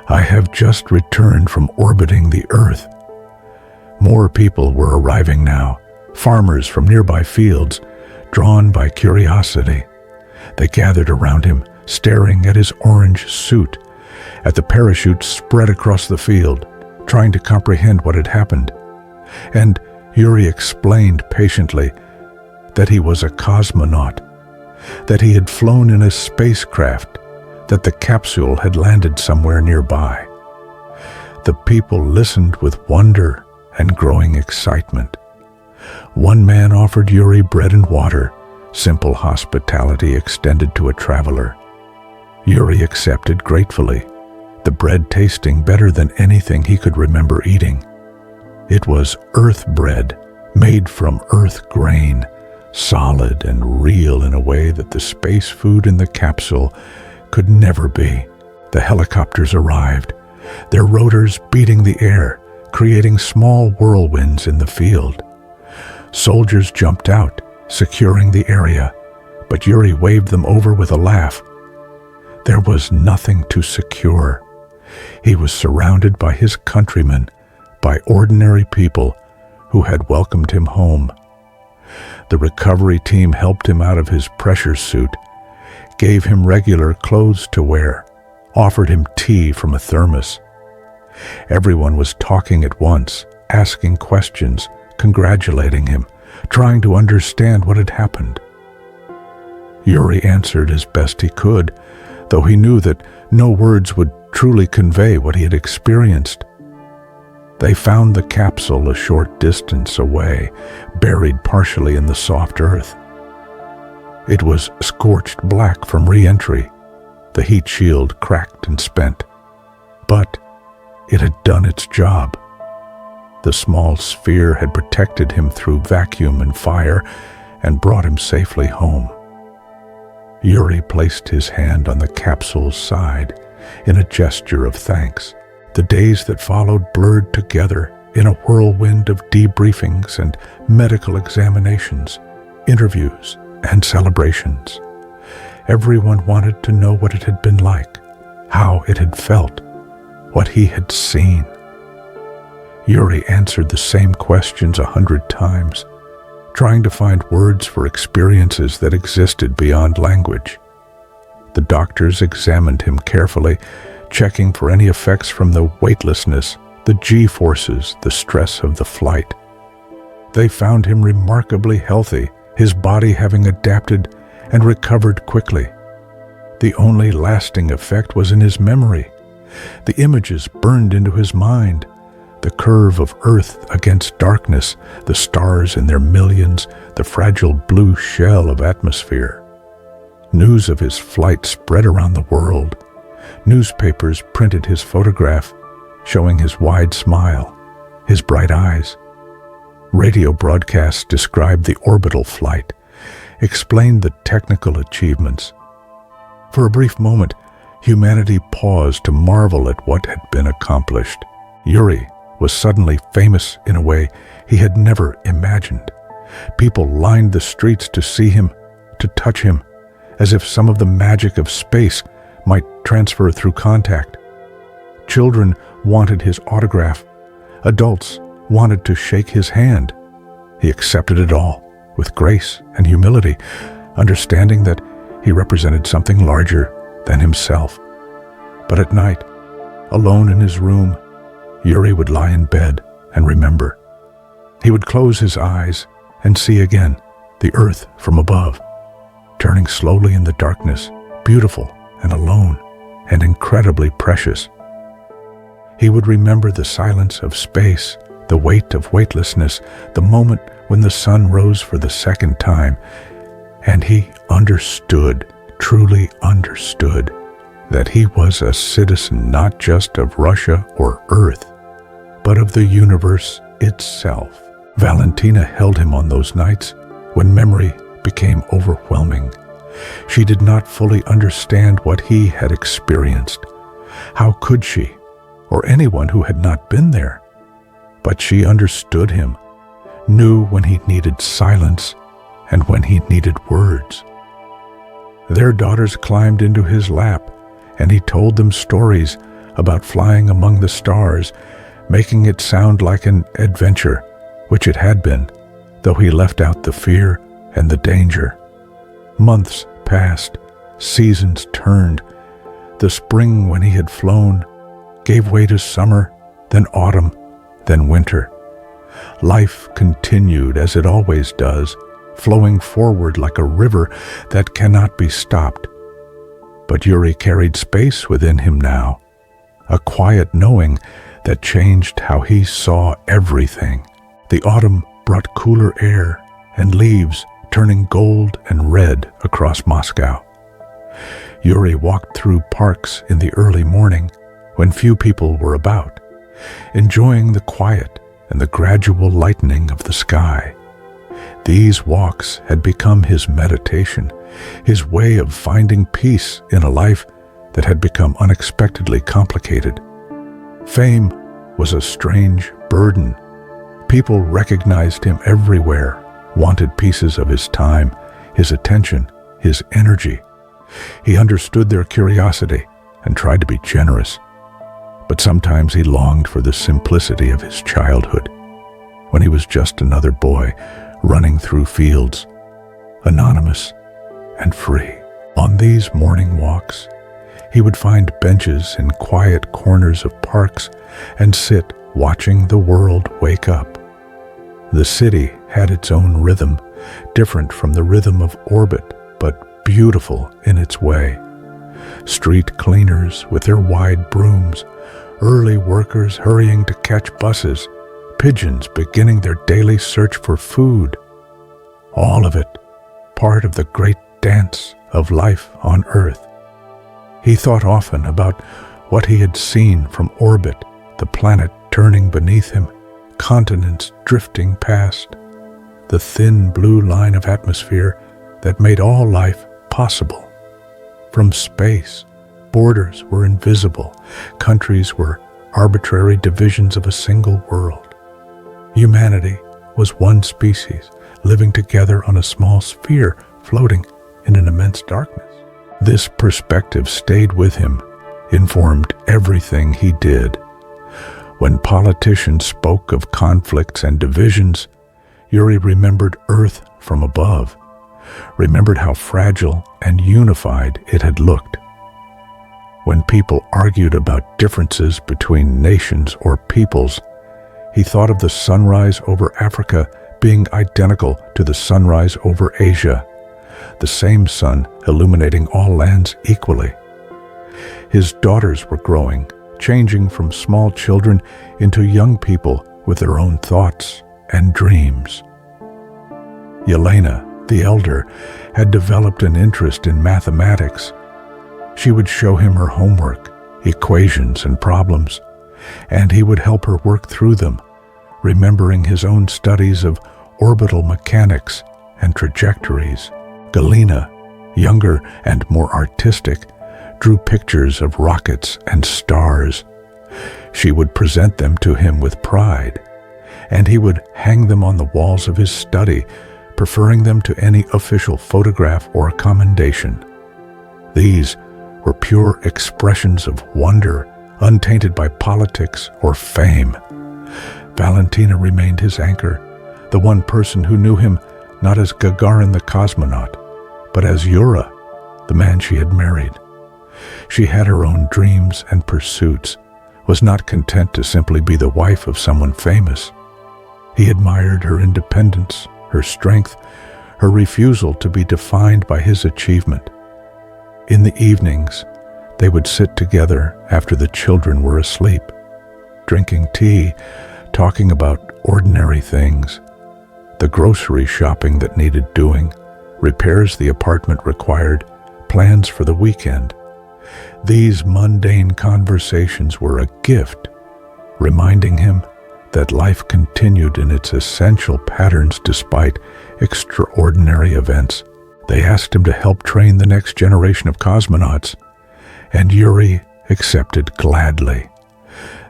"I have just returned from orbiting the Earth." More people were arriving now, farmers from nearby fields, drawn by curiosity. They gathered around him, staring at his orange suit, at the parachute spread across the field, trying to comprehend what had happened. And Yuri explained patiently that he was a cosmonaut, that he had flown in a spacecraft, that the capsule had landed somewhere nearby. The people listened with wonder and growing excitement. One man offered Yuri bread and water, simple hospitality extended to a traveler. Yuri accepted gratefully, the bread tasting better than anything he could remember eating. It was earth bread, made from earth grain, solid and real in a way that the space food in the capsule could never be. The helicopters arrived, their rotors beating the air, creating small whirlwinds in the field. Soldiers jumped out, securing the area, but Yuri waved them over with a laugh. There was nothing to secure. He was surrounded by his countrymen, by ordinary people who had welcomed him home. The recovery team helped him out of his pressure suit, gave him regular clothes to wear, offered him tea from a thermos. Everyone was talking at once, asking questions, congratulating him, trying to understand what had happened. Yuri answered as best he could, though he knew that no words would truly convey what he had experienced. They found the capsule a short distance away, buried partially in the soft earth. It was scorched black from re-entry, the heat shield cracked and spent. But it had done its job. The small sphere had protected him through vacuum and fire and brought him safely home. Yuri placed his hand on the capsule's side in a gesture of thanks. The days that followed blurred together in a whirlwind of debriefings and medical examinations, interviews and celebrations. Everyone wanted to know what it had been like, how it had felt, what he had seen. Yuri answered the same questions 100 times, trying to find words for experiences that existed beyond language. The doctors examined him carefully, checking for any effects from the weightlessness, the G-forces, the stress of the flight. They found him remarkably healthy, his body having adapted and recovered quickly. The only lasting effect was in his memory. The images burned into his mind. The curve of Earth against darkness, the stars in their millions, the fragile blue shell of atmosphere. News of his flight spread around the world. Newspapers printed his photograph, showing his wide smile, his bright eyes. Radio broadcasts described the orbital flight, explained the technical achievements. For a brief moment, humanity paused to marvel at what had been accomplished. Yuri was suddenly famous in a way he had never imagined. People lined the streets to see him, to touch him, as if some of the magic of space might transfer through contact. Children wanted his autograph. Adults wanted to shake his hand. He accepted it all with grace and humility, understanding that he represented something larger than himself. But at night, alone in his room, Yuri would lie in bed and remember. He would close his eyes and see again the earth from above, turning slowly in the darkness, beautiful and alone and incredibly precious. He would remember the silence of space, the weight of weightlessness, the moment when the sun rose for the second time, and he understood, truly understood, that he was a citizen not just of Russia or Earth, but of the universe itself. Valentina held him on those nights when memory became overwhelming. She did not fully understand what he had experienced. How could she, or anyone who had not been there? But she understood him, knew when he needed silence and when he needed words. Their daughters climbed into his lap, and he told them stories about flying among the stars, making it sound like an adventure, which it had been, though he left out the fear and the danger. Months passed, seasons turned. The spring, when he had flown, gave way to summer, then autumn, then winter. Life continued as it always does, flowing forward like a river that cannot be stopped. But Yuri carried space within him now, a quiet knowing that changed how he saw everything. The autumn brought cooler air and leaves turning gold and red across Moscow. Yuri walked through parks in the early morning when few people were about, enjoying the quiet and the gradual lightening of the sky. These walks had become his meditation, his way of finding peace in a life that had become unexpectedly complicated. Fame was a strange burden. People recognized him everywhere, wanted pieces of his time, his attention, his energy. He understood their curiosity and tried to be generous. But sometimes he longed for the simplicity of his childhood, when he was just another boy running through fields, anonymous and free. On these morning walks, he would find benches in quiet corners of parks and sit watching the world wake up. The city had its own rhythm, different from the rhythm of orbit, but beautiful in its way. Street cleaners with their wide brooms, early workers hurrying to catch buses, pigeons beginning their daily search for food. All of it part of the great dance of life on Earth. He thought often about what he had seen from orbit, the planet turning beneath him, continents drifting past, the thin blue line of atmosphere that made all life possible. From space, borders were invisible, countries were arbitrary divisions of a single world. Humanity was one species, living together on a small sphere, floating in an immense darkness. This perspective stayed with him, informed everything he did. When politicians spoke of conflicts and divisions, Yuri remembered Earth from above, remembered how fragile and unified it had looked. When people argued about differences between nations or peoples, he thought of the sunrise over Africa being identical to the sunrise over Asia, the same sun illuminating all lands equally. His daughters were growing, changing from small children into young people with their own thoughts and dreams. Yelena, the elder, had developed an interest in mathematics. She would show him her homework, equations and problems, and he would help her work through them, remembering his own studies of orbital mechanics and trajectories. Galina, younger and more artistic, drew pictures of rockets and stars. She would present them to him with pride, and he would hang them on the walls of his study, preferring them to any official photograph or commendation. These were pure expressions of wonder, untainted by politics or fame. Valentina remained his anchor, the one person who knew him not as Gagarin the cosmonaut, but as Yura, the man she had married. She had her own dreams and pursuits, was not content to simply be the wife of someone famous. He admired her independence, her strength, her refusal to be defined by his achievement. In the evenings, they would sit together after the children were asleep, drinking tea, talking about ordinary things, the grocery shopping that needed doing, repairs the apartment required, plans for the weekend. These mundane conversations were a gift, reminding him that life continued in its essential patterns despite extraordinary events. They asked him to help train the next generation of cosmonauts, and Yuri accepted gladly.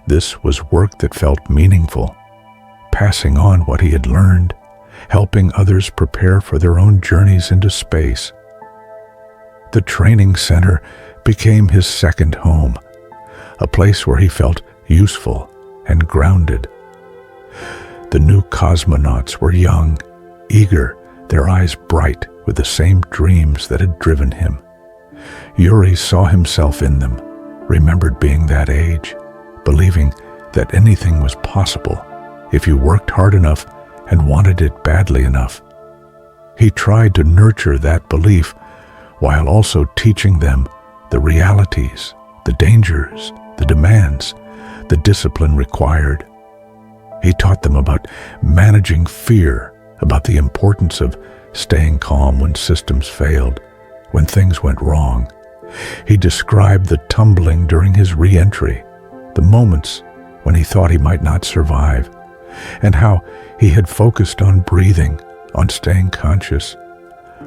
This was work that felt meaningful, passing on what he had learned, helping others prepare for their own journeys into space. The training center became his second home, a place where he felt useful and grounded. The new cosmonauts were young, eager, their eyes bright with the same dreams that had driven him. Yuri saw himself in them, remembered being that age, believing that anything was possible if you worked hard enough and wanted it badly enough. He tried to nurture that belief while also teaching them the realities, the dangers, the demands, the discipline required. He taught them about managing fear, about the importance of staying calm when systems failed, when things went wrong. He described the tumbling during his re-entry, the moments when he thought he might not survive, and how he had focused on breathing, on staying conscious,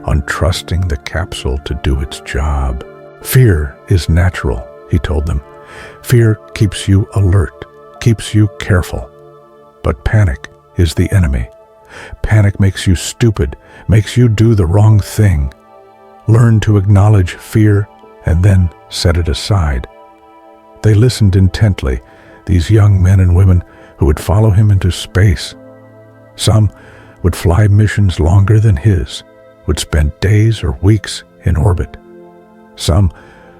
on trusting the capsule to do its job. Fear is natural, he told them. Fear keeps you alert, keeps you careful. But panic is the enemy. Panic makes you stupid, makes you do the wrong thing. Learn to acknowledge fear and then set it aside. They listened intently, these young men and women who would follow him into space. Some would fly missions longer than his, would spend days or weeks in orbit. Some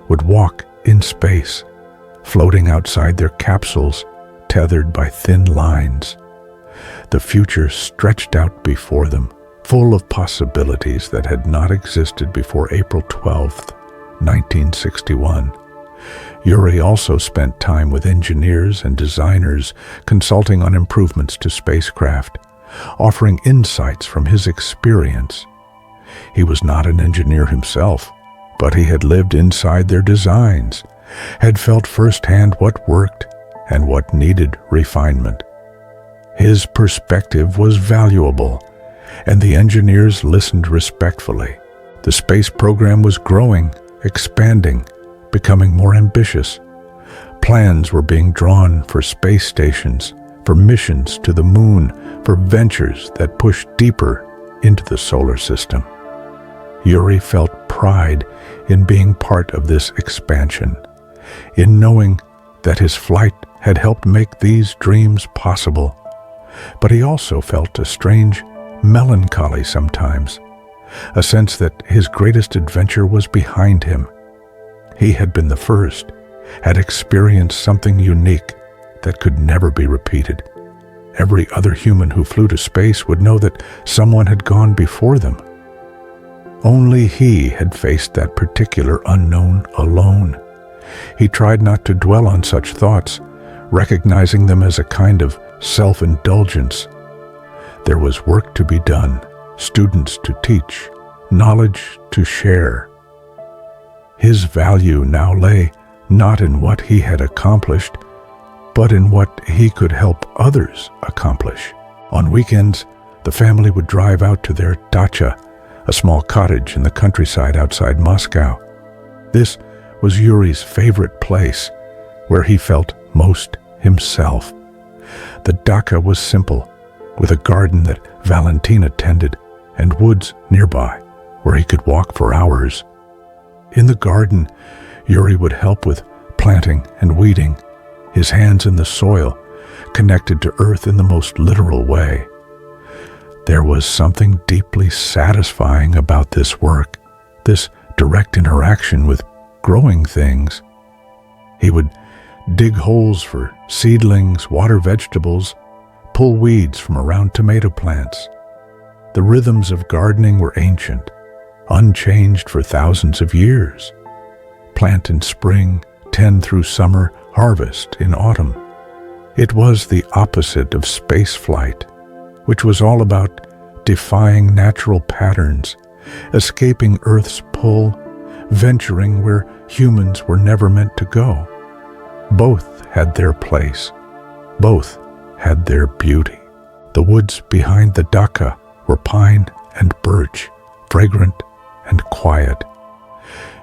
would walk in space, floating outside their capsules, tethered by thin lines. The future stretched out before them, full of possibilities that had not existed before April 12th, 1961. Yuri also spent time with engineers and designers consulting on improvements to spacecraft, offering insights from his experience. He was not an engineer himself, but he had lived inside their designs, had felt firsthand what worked and what needed refinement. His perspective was valuable, and the engineers listened respectfully. The space program was growing, expanding, becoming more ambitious. Plans were being drawn for space stations, for missions to the moon, for ventures that pushed deeper into the solar system. Yuri felt pride in being part of this expansion, in knowing that his flight had helped make these dreams possible. But he also felt a strange melancholy sometimes, a sense that his greatest adventure was behind him. He had been the first, had experienced something unique that could never be repeated. Every other human who flew to space would know that someone had gone before them. Only he had faced that particular unknown alone. He tried not to dwell on such thoughts, recognizing them as a kind of self-indulgence. There was work to be done, students to teach, knowledge to share. His value now lay not in what he had accomplished, but in what he could help others accomplish. On weekends, the family would drive out to their dacha, a small cottage in the countryside outside Moscow. This was Yuri's favorite place, where he felt most himself. The dacha was simple, with a garden that Valentina tended, and woods nearby, where he could walk for hours. In the garden, Yuri would help with planting and weeding, his hands in the soil, connected to earth in the most literal way. There was something deeply satisfying about this work, this direct interaction with growing things. He would dig holes for seedlings, water vegetables, pull weeds from around tomato plants. The rhythms of gardening were ancient, unchanged for thousands of years. Plant in spring, tend through summer, harvest in autumn. It was the opposite of space flight, which was all about defying natural patterns, escaping Earth's pull, venturing where humans were never meant to go. Both had their place. Both had their beauty. The woods behind the dacha were pine and birch, fragrant and quiet.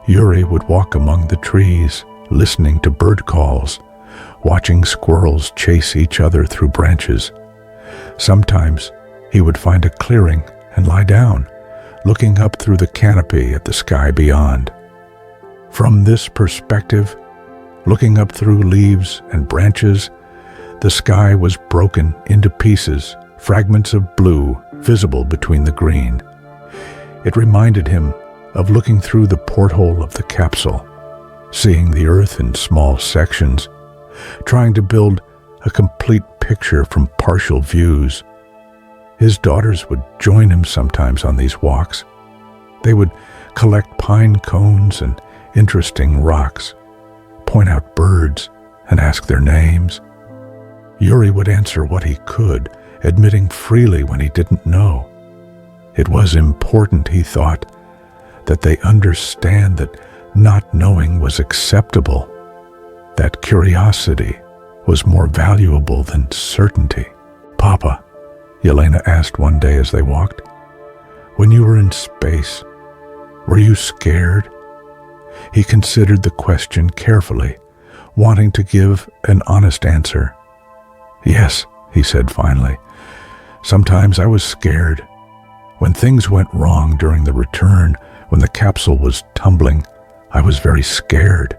Yuri would walk among the trees, listening to bird calls, watching squirrels chase each other through branches. Sometimes he would find a clearing and lie down, looking up through the canopy at the sky beyond. From this perspective, looking up through leaves and branches, the sky was broken into pieces, fragments of blue visible between the green. It reminded him of looking through the porthole of the capsule, seeing the Earth in small sections, trying to build a complete picture from partial views. His daughters would join him sometimes on these walks. They would collect pine cones and interesting rocks, point out birds, and ask their names. Yuri would answer what he could, admitting freely when he didn't know. It was important, he thought, that they understand that not knowing was acceptable, that curiosity was more valuable than certainty. "Papa," Yelena asked one day as they walked, "when you were in space, were you scared?" He considered the question carefully, wanting to give an honest answer. "Yes," he said finally. "Sometimes I was scared. When things went wrong during the return, when the capsule was tumbling, I was very scared."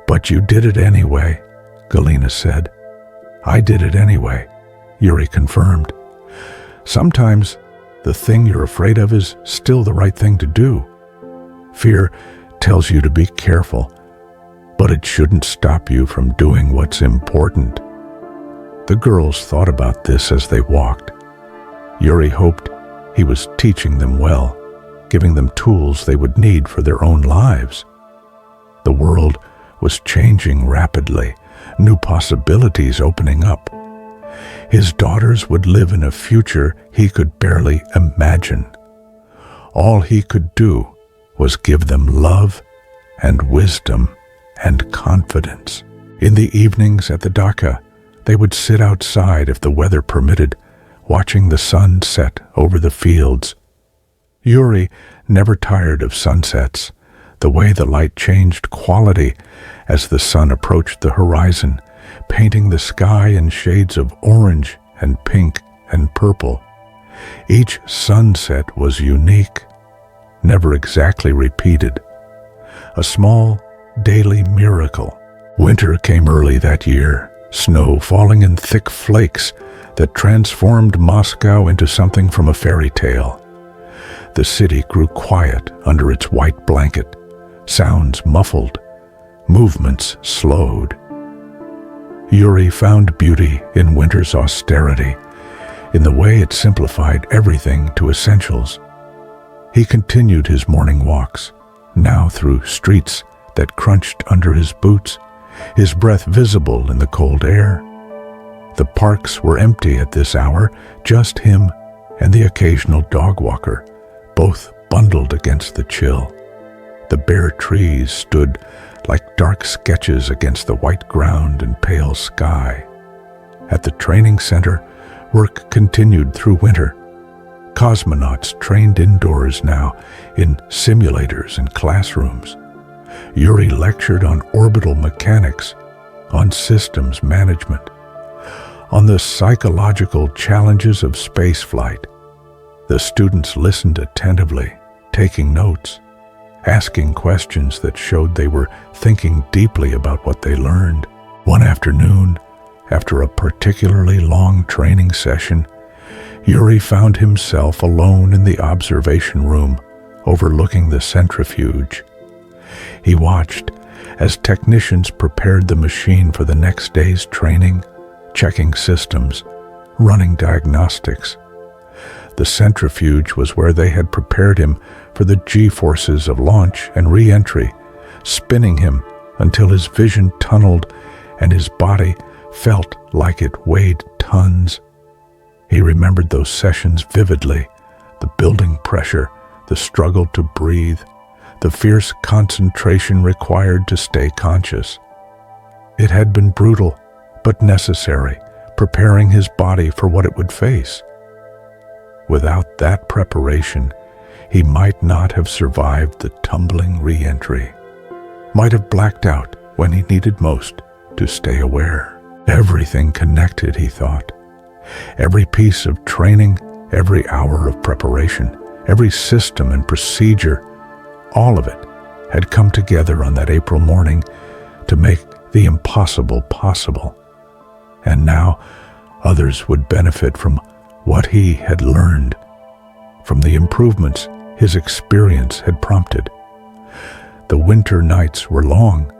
"But you did it anyway," Galina said. "I did it anyway," Yuri confirmed. "Sometimes the thing you're afraid of is still the right thing to do. Fear tells you to be careful, but it shouldn't stop you from doing what's important." The girls thought about this as they walked. Yuri hoped he was teaching them well. giving them tools they would need for their own lives. The world was changing rapidly, new possibilities opening up. His daughters would live in a future he could barely imagine. All he could do was give them love and wisdom and confidence. In the evenings at the dacha, they would sit outside if the weather permitted, watching the sun set over the fields. Yuri never tired of sunsets, the way the light changed quality as the sun approached the horizon, painting the sky in shades of orange and pink and purple. Each sunset was unique, never exactly repeated. A small, daily miracle. Winter came early that year, snow falling in thick flakes that transformed Moscow into something from a fairy tale. The city grew quiet under its white blanket, sounds muffled, movements slowed. Yuri found beauty in winter's austerity, in the way it simplified everything to essentials. He continued his morning walks, now through streets that crunched under his boots, his breath visible in the cold air. The parks were empty at this hour, just him and the occasional dog walker, both bundled against the chill. The bare trees stood like dark sketches against the white ground and pale sky. At the training center, work continued through winter. Cosmonauts trained indoors now in simulators and classrooms. Yuri lectured on orbital mechanics, on systems management, on the psychological challenges of spaceflight. The students listened attentively, taking notes, asking questions that showed they were thinking deeply about what they learned. One afternoon, after a particularly long training session, Yuri found himself alone in the observation room, overlooking the centrifuge. He watched as technicians prepared the machine for the next day's training, checking systems, running diagnostics. The centrifuge was where they had prepared him for the G-forces of launch and re-entry, spinning him until his vision tunneled and his body felt like it weighed tons. He remembered those sessions vividly, the building pressure, the struggle to breathe, the fierce concentration required to stay conscious. It had been brutal, but necessary, preparing his body for what it would face. Without that preparation, he might not have survived the tumbling re-entry, might have blacked out when he needed most to stay aware. Everything connected, he thought. Every piece of training, every hour of preparation, every system and procedure, all of it had come together on that April morning to make the impossible possible. And now others would benefit from what he had learned, from the improvements his experience had prompted. The winter nights were long,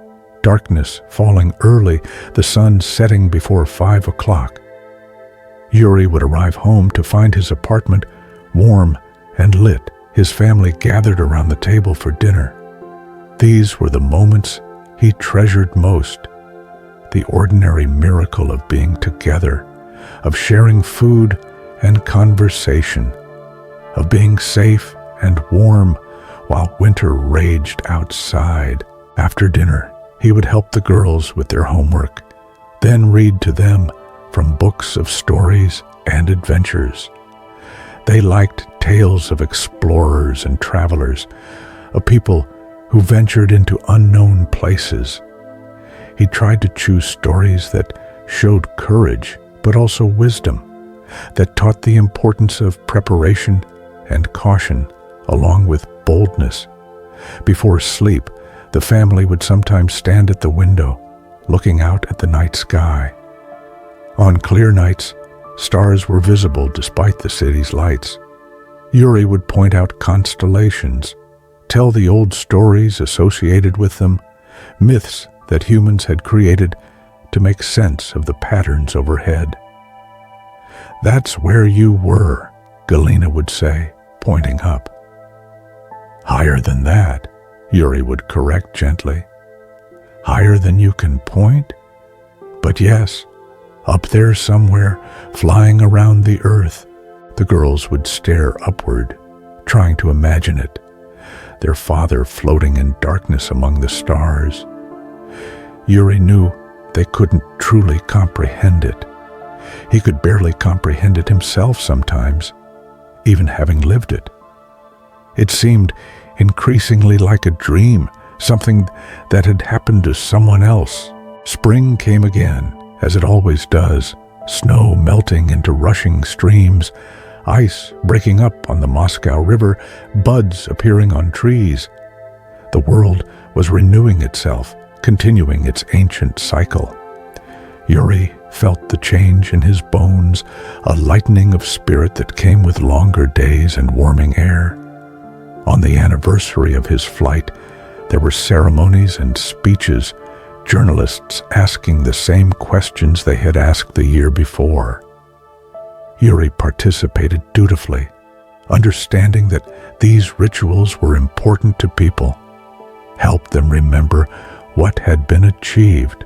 darkness falling early, the sun setting before 5 o'clock. Yuri would arrive home to find his apartment warm and lit, his family gathered around the table for dinner. These were the moments he treasured most, the ordinary miracle of being together, of sharing food and conversation, of being safe and warm while winter raged outside. After dinner, he would help the girls with their homework, then read to them from books of stories and adventures. They liked tales of explorers and travelers, of people who ventured into unknown places. He tried to choose stories that showed courage, but also wisdom, that taught the importance of preparation and caution, along with boldness. Before sleep, the family would sometimes stand at the window, looking out at the night sky. On clear nights, stars were visible despite the city's lights. Yuri would point out constellations, tell the old stories associated with them, myths that humans had created to make sense of the patterns overhead. "That's where you were," Galina would say, pointing up. Higher than that, Yuri would correct gently. Higher than you can point? But yes, up there somewhere, flying around the earth. The girls would stare upward, trying to imagine it, their father floating in darkness among the stars. Yuri knew they couldn't truly comprehend it. He could barely comprehend it himself sometimes, even having lived it. It seemed increasingly like a dream, something that had happened to someone else. Spring came again, as it always does, snow melting into rushing streams, ice breaking up on the Moscow River, buds appearing on trees. The world was renewing itself, continuing its ancient cycle. Yuri felt the change in his bones, a lightening of spirit that came with longer days and warming air. On the anniversary of his flight, there were ceremonies and speeches, journalists asking the same questions they had asked the year before. Yuri participated dutifully, understanding that these rituals were important to people, helped them remember what had been achieved.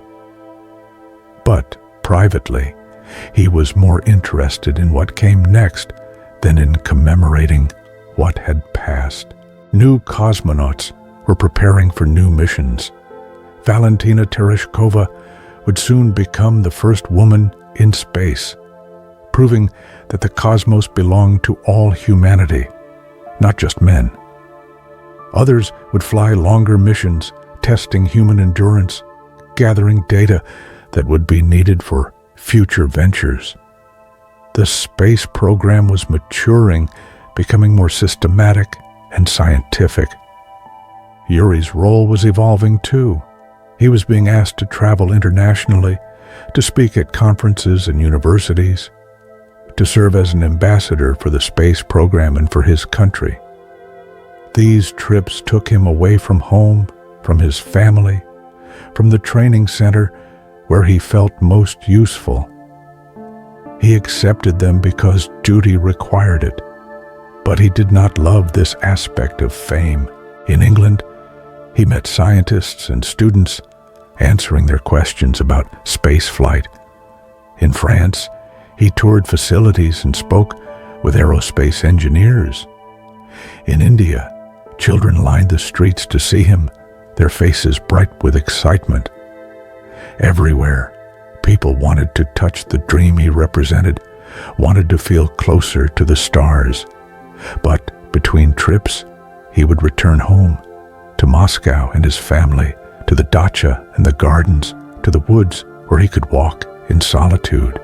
But privately, he was more interested in what came next than in commemorating what had passed. New cosmonauts were preparing for new missions. Valentina Tereshkova would soon become the first woman in space, proving that the cosmos belonged to all humanity, not just men. Others would fly longer missions, testing human endurance, gathering data that would be needed for future ventures. The space program was maturing, becoming more systematic and scientific. Yuri's role was evolving too. He was being asked to travel internationally, to speak at conferences and universities, to serve as an ambassador for the space program and for his country. These trips took him away from home, from his family, from the training center where he felt most useful. He accepted them because duty required it, but he did not love this aspect of fame. In England, he met scientists and students answering their questions about space flight. In France, he toured facilities and spoke with aerospace engineers. In India, children lined the streets to see him, their faces bright with excitement. Everywhere, people wanted to touch the dream he represented, wanted to feel closer to the stars. But between trips, he would return home, to Moscow and his family, to the dacha and the gardens, to the woods where he could walk in solitude.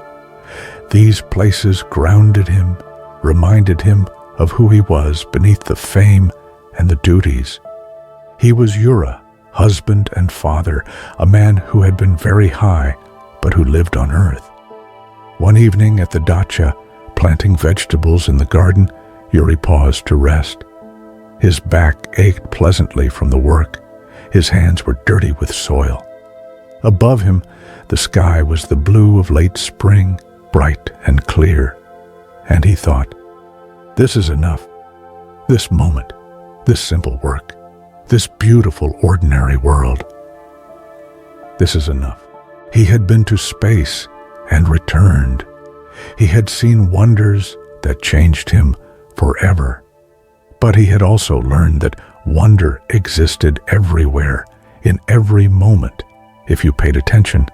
These places grounded him, reminded him of who he was beneath the fame and the duties. He was Yuri, husband and father, a man who had been very high, but who lived on earth. One evening at the dacha, planting vegetables in the garden, Yuri paused to rest. His back ached pleasantly from the work. His hands were dirty with soil. Above him, the sky was the blue of late spring, bright and clear. And he thought, this is enough. This moment, this simple work, this beautiful ordinary world. This is enough. He had been to space and returned. He had seen wonders that changed him forever. But he had also learned that wonder existed everywhere, in every moment, if you paid attention.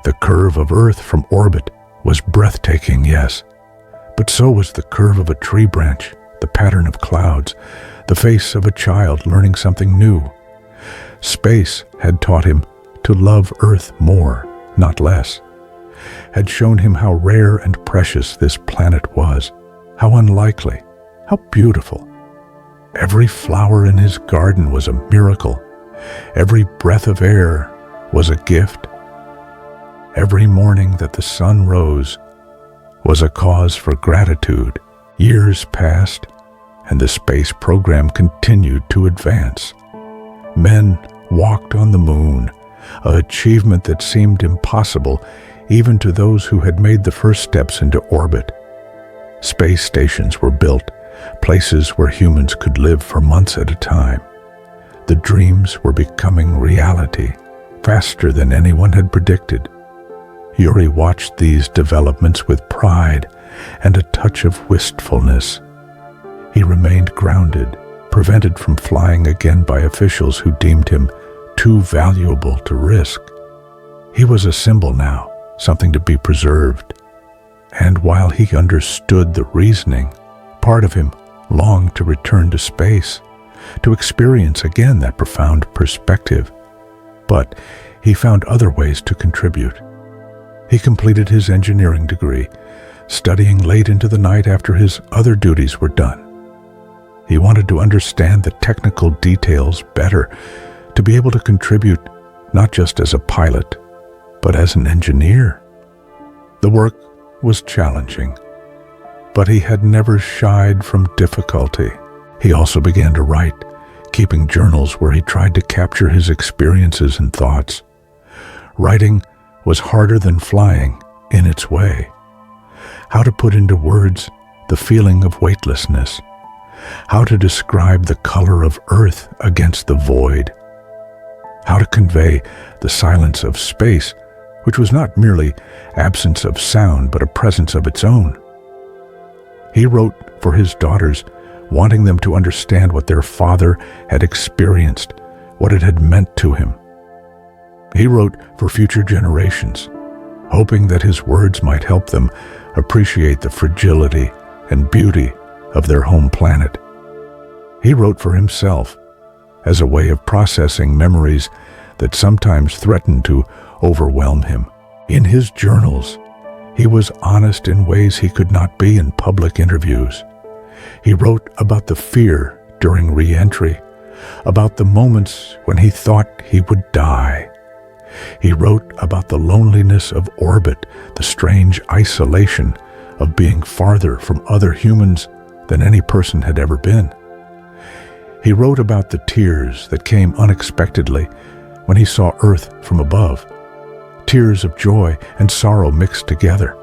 The curve of Earth from orbit was breathtaking, yes, but so was the curve of a tree branch, the pattern of clouds, the face of a child learning something new. Space had taught him to love Earth more, not less, had shown him how rare and precious this planet was, how unlikely, how beautiful. Every flower in his garden was a miracle. Every breath of air was a gift. Every morning that the sun rose was a cause for gratitude. Years passed, and the space program continued to advance. Men walked on the moon, an achievement that seemed impossible even to those who had made the first steps into orbit. Space stations were built, places where humans could live for months at a time. The dreams were becoming reality, faster than anyone had predicted. Yuri watched these developments with pride and a touch of wistfulness. He remained grounded, prevented from flying again by officials who deemed him too valuable to risk. He was a symbol now, something to be preserved. And while he understood the reasoning, part of him longed to return to space, to experience again that profound perspective. But he found other ways to contribute. He completed his engineering degree, studying late into the night after his other duties were done. He wanted to understand the technical details better, to be able to contribute not just as a pilot, but as an engineer. The work was challenging, but he had never shied from difficulty. He also began to write, keeping journals where he tried to capture his experiences and thoughts. Writing was harder than flying in its way. How to put into words the feeling of weightlessness, how to describe the color of earth against the void, how to convey the silence of space, which was not merely absence of sound but a presence of its own. He wrote for his daughters, wanting them to understand what their father had experienced, what it had meant to him. He wrote for future generations, hoping that his words might help them appreciate the fragility and beauty of their home planet. He wrote for himself, as a way of processing memories that sometimes threatened to overwhelm him. In his journals, he was honest in ways he could not be in public interviews. He wrote about the fear during re-entry, about the moments when he thought he would die. He wrote about the loneliness of orbit, the strange isolation of being farther from other humans than any person had ever been. He wrote about the tears that came unexpectedly when he saw Earth from above, tears of joy and sorrow mixed together.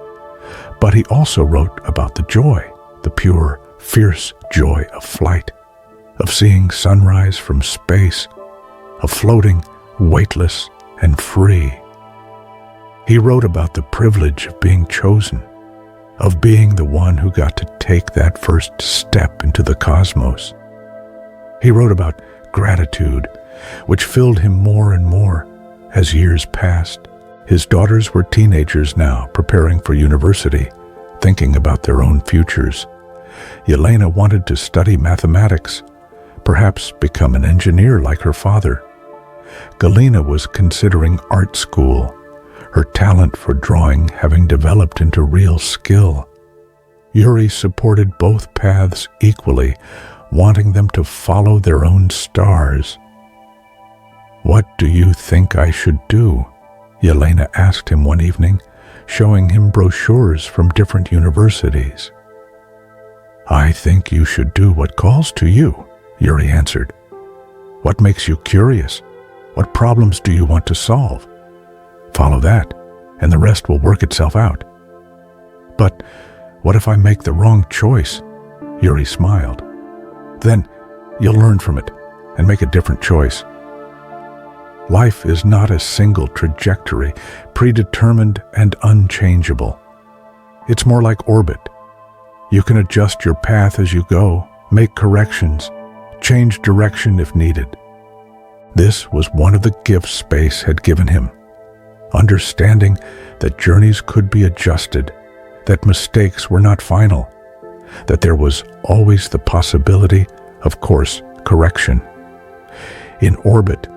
But he also wrote about the joy, the pure, fierce joy of flight, of seeing sunrise from space, of floating, weightless, and free. He wrote about the privilege of being chosen, of being the one who got to take that first step into the cosmos. He wrote about gratitude, which filled him more and more as years passed. His daughters were teenagers now, preparing for university, thinking about their own futures. Yelena wanted to study mathematics, perhaps become an engineer like her father. Galina was considering art school, her talent for drawing having developed into real skill. Yuri supported both paths equally, wanting them to follow their own stars. "What do you think I should do?" Yelena asked him one evening, showing him brochures from different universities. "I think you should do what calls to you," Yuri answered. "What makes you curious? What problems do you want to solve? Follow that, and the rest will work itself out." "But what if I make the wrong choice?" Yuri smiled. "Then you'll learn from it and make a different choice. Life is not a single trajectory, predetermined and unchangeable. It's more like orbit. You can adjust your path as you go, make corrections, change direction if needed." This was one of the gifts space had given him, understanding that journeys could be adjusted, that mistakes were not final, that there was always the possibility of course correction. In orbit,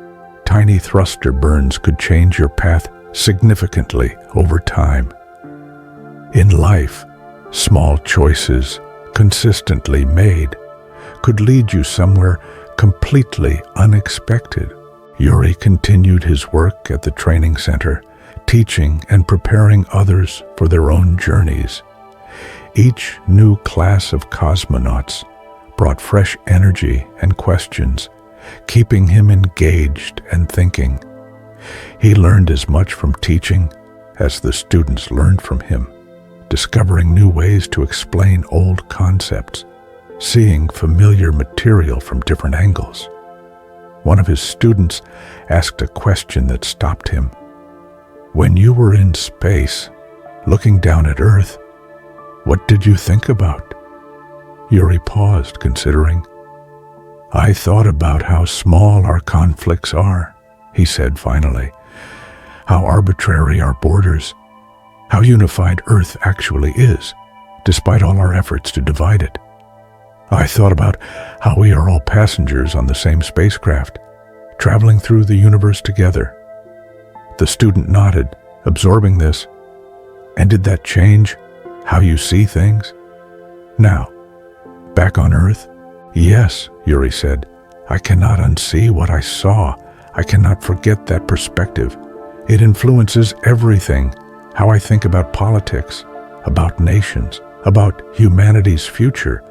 tiny thruster burns could change your path significantly over time. In life, small choices, consistently made, could lead you somewhere completely unexpected. Yuri continued his work at the training center, teaching and preparing others for their own journeys. Each new class of cosmonauts brought fresh energy and questions, keeping him engaged and thinking. He learned as much from teaching as the students learned from him, discovering new ways to explain old concepts, seeing familiar material from different angles. One of his students asked a question that stopped him. "When you were in space, looking down at Earth, what did you think about?" Yuri paused, considering. "I thought about how small our conflicts are," he said finally. "How arbitrary our borders. How unified Earth actually is, despite all our efforts to divide it. I thought about how we are all passengers on the same spacecraft, traveling through the universe together." The student nodded, absorbing this. "And did that change how you see things?" "Now, back on Earth?" "Yes," Yuri said. "I cannot unsee what I saw. I cannot forget that perspective. It influences everything. How I think about politics, about nations, about humanity's future.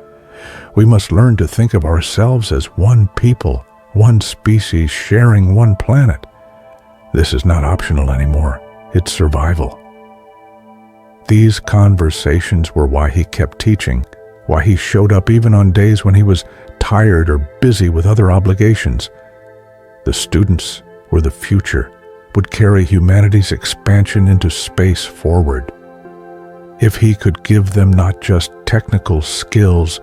We must learn to think of ourselves as one people, one species sharing one planet. This is not optional anymore. It's survival." These conversations were why he kept teaching, why he showed up even on days when he was tired or busy with other obligations. The students were the future, would carry humanity's expansion into space forward. If he could give them not just technical skills,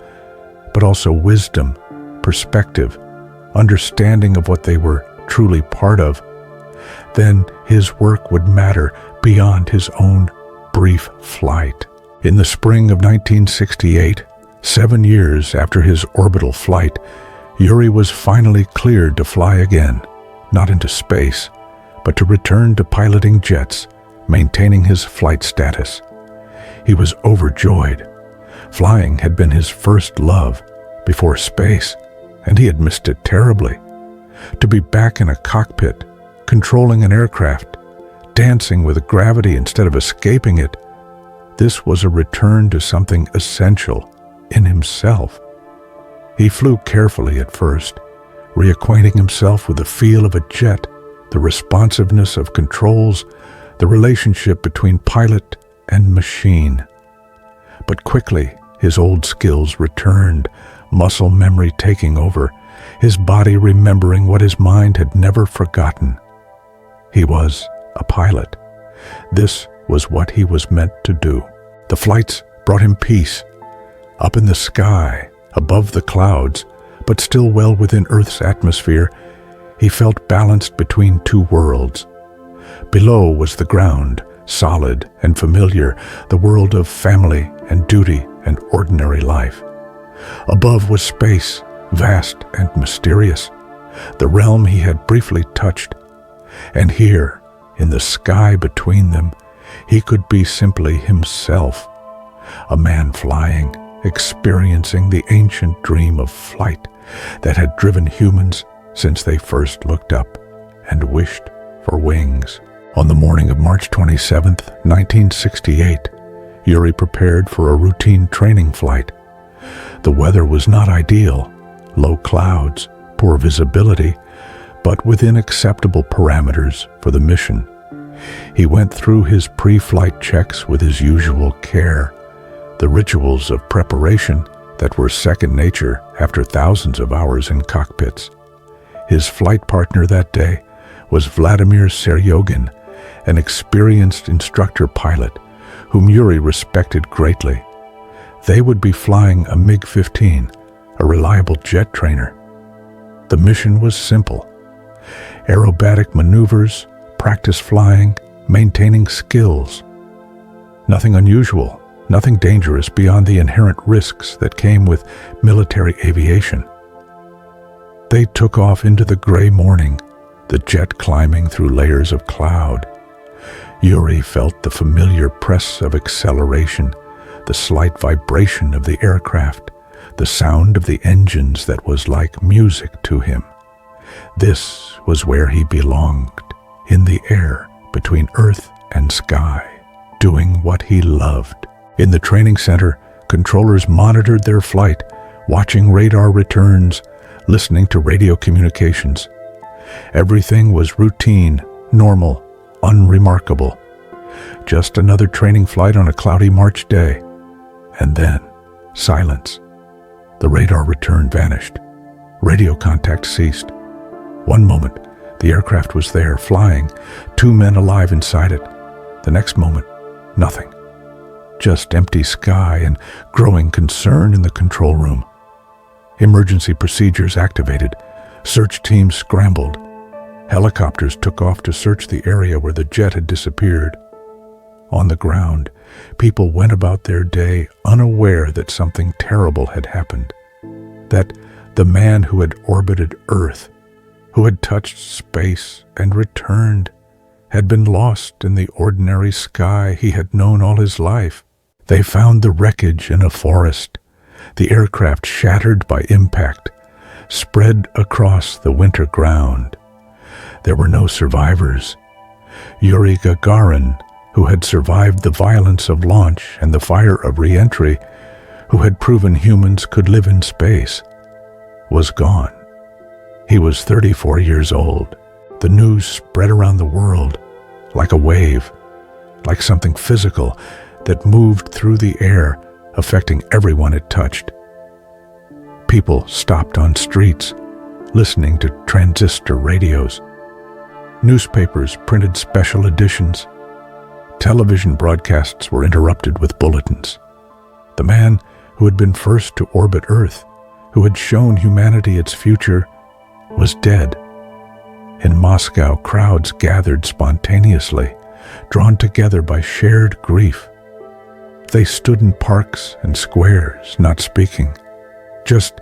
but also wisdom, perspective, understanding of what they were truly part of, then his work would matter beyond his own brief flight. In the spring of 1968, 7 years after his orbital flight, Yuri was finally cleared to fly again, not into space, but to return to piloting jets, maintaining his flight status. He was overjoyed. Flying had been his first love before space, and he had missed it terribly. To be back in a cockpit, controlling an aircraft, dancing with gravity instead of escaping it, this was a return to something essential in himself. He flew carefully at first, reacquainting himself with the feel of a jet, the responsiveness of controls, the relationship between pilot and machine. But quickly, his old skills returned, muscle memory taking over, his body remembering what his mind had never forgotten. He was a pilot. This was what he was meant to do. The flights brought him peace. Up in the sky, above the clouds, but still well within Earth's atmosphere, he felt balanced between two worlds. Below was the ground, solid and familiar, the world of family and duty and ordinary life. Above was space, vast and mysterious, the realm he had briefly touched. And here, in the sky between them, he could be simply himself, a man flying, experiencing the ancient dream of flight that had driven humans since they first looked up and wished for wings. On the morning of March 27, 1968, Yuri prepared for a routine training flight. The weather was not ideal, low clouds, poor visibility, but within acceptable parameters for the mission. He went through his pre-flight checks with his usual care, the rituals of preparation that were second nature after thousands of hours in cockpits. His flight partner that day was Vladimir Seryogin, an experienced instructor pilot whom Yuri respected greatly. They would be flying a MiG-15, a reliable jet trainer. The mission was simple: aerobatic maneuvers, practice flying, maintaining skills. Nothing unusual, nothing dangerous beyond the inherent risks that came with military aviation. They took off into the gray morning, the jet climbing through layers of cloud. Yuri felt the familiar press of acceleration, the slight vibration of the aircraft, the sound of the engines that was like music to him. This was where he belonged, in the air between earth and sky, doing what he loved. In the training center, controllers monitored their flight, watching radar returns, listening to radio communications. Everything was routine, normal, unremarkable. Just another training flight on a cloudy March day. And then, silence. The radar return vanished. Radio contact ceased. One moment, the aircraft was there, flying, 2 men alive inside it. The next moment, nothing. Just empty sky and growing concern in the control room. Emergency procedures activated. Search teams scrambled. Helicopters took off to search the area where the jet had disappeared. On the ground, people went about their day unaware that something terrible had happened. That the man who had orbited Earth, who had touched space and returned, had been lost in the ordinary sky he had known all his life. They found the wreckage in a forest, the aircraft shattered by impact, spread across the winter ground. There were no survivors. Yuri Gagarin, who had survived the violence of launch and the fire of re-entry, who had proven humans could live in space, was gone. He was 34 years old. The news spread around the world like a wave, like something physical that moved through the air, affecting everyone it touched. People stopped on streets, listening to transistor radios. Newspapers printed special editions. Television broadcasts were interrupted with bulletins. The man who had been first to orbit Earth, who had shown humanity its future, was dead. In Moscow, crowds gathered spontaneously, drawn together by shared grief. They stood in parks and squares, not speaking, just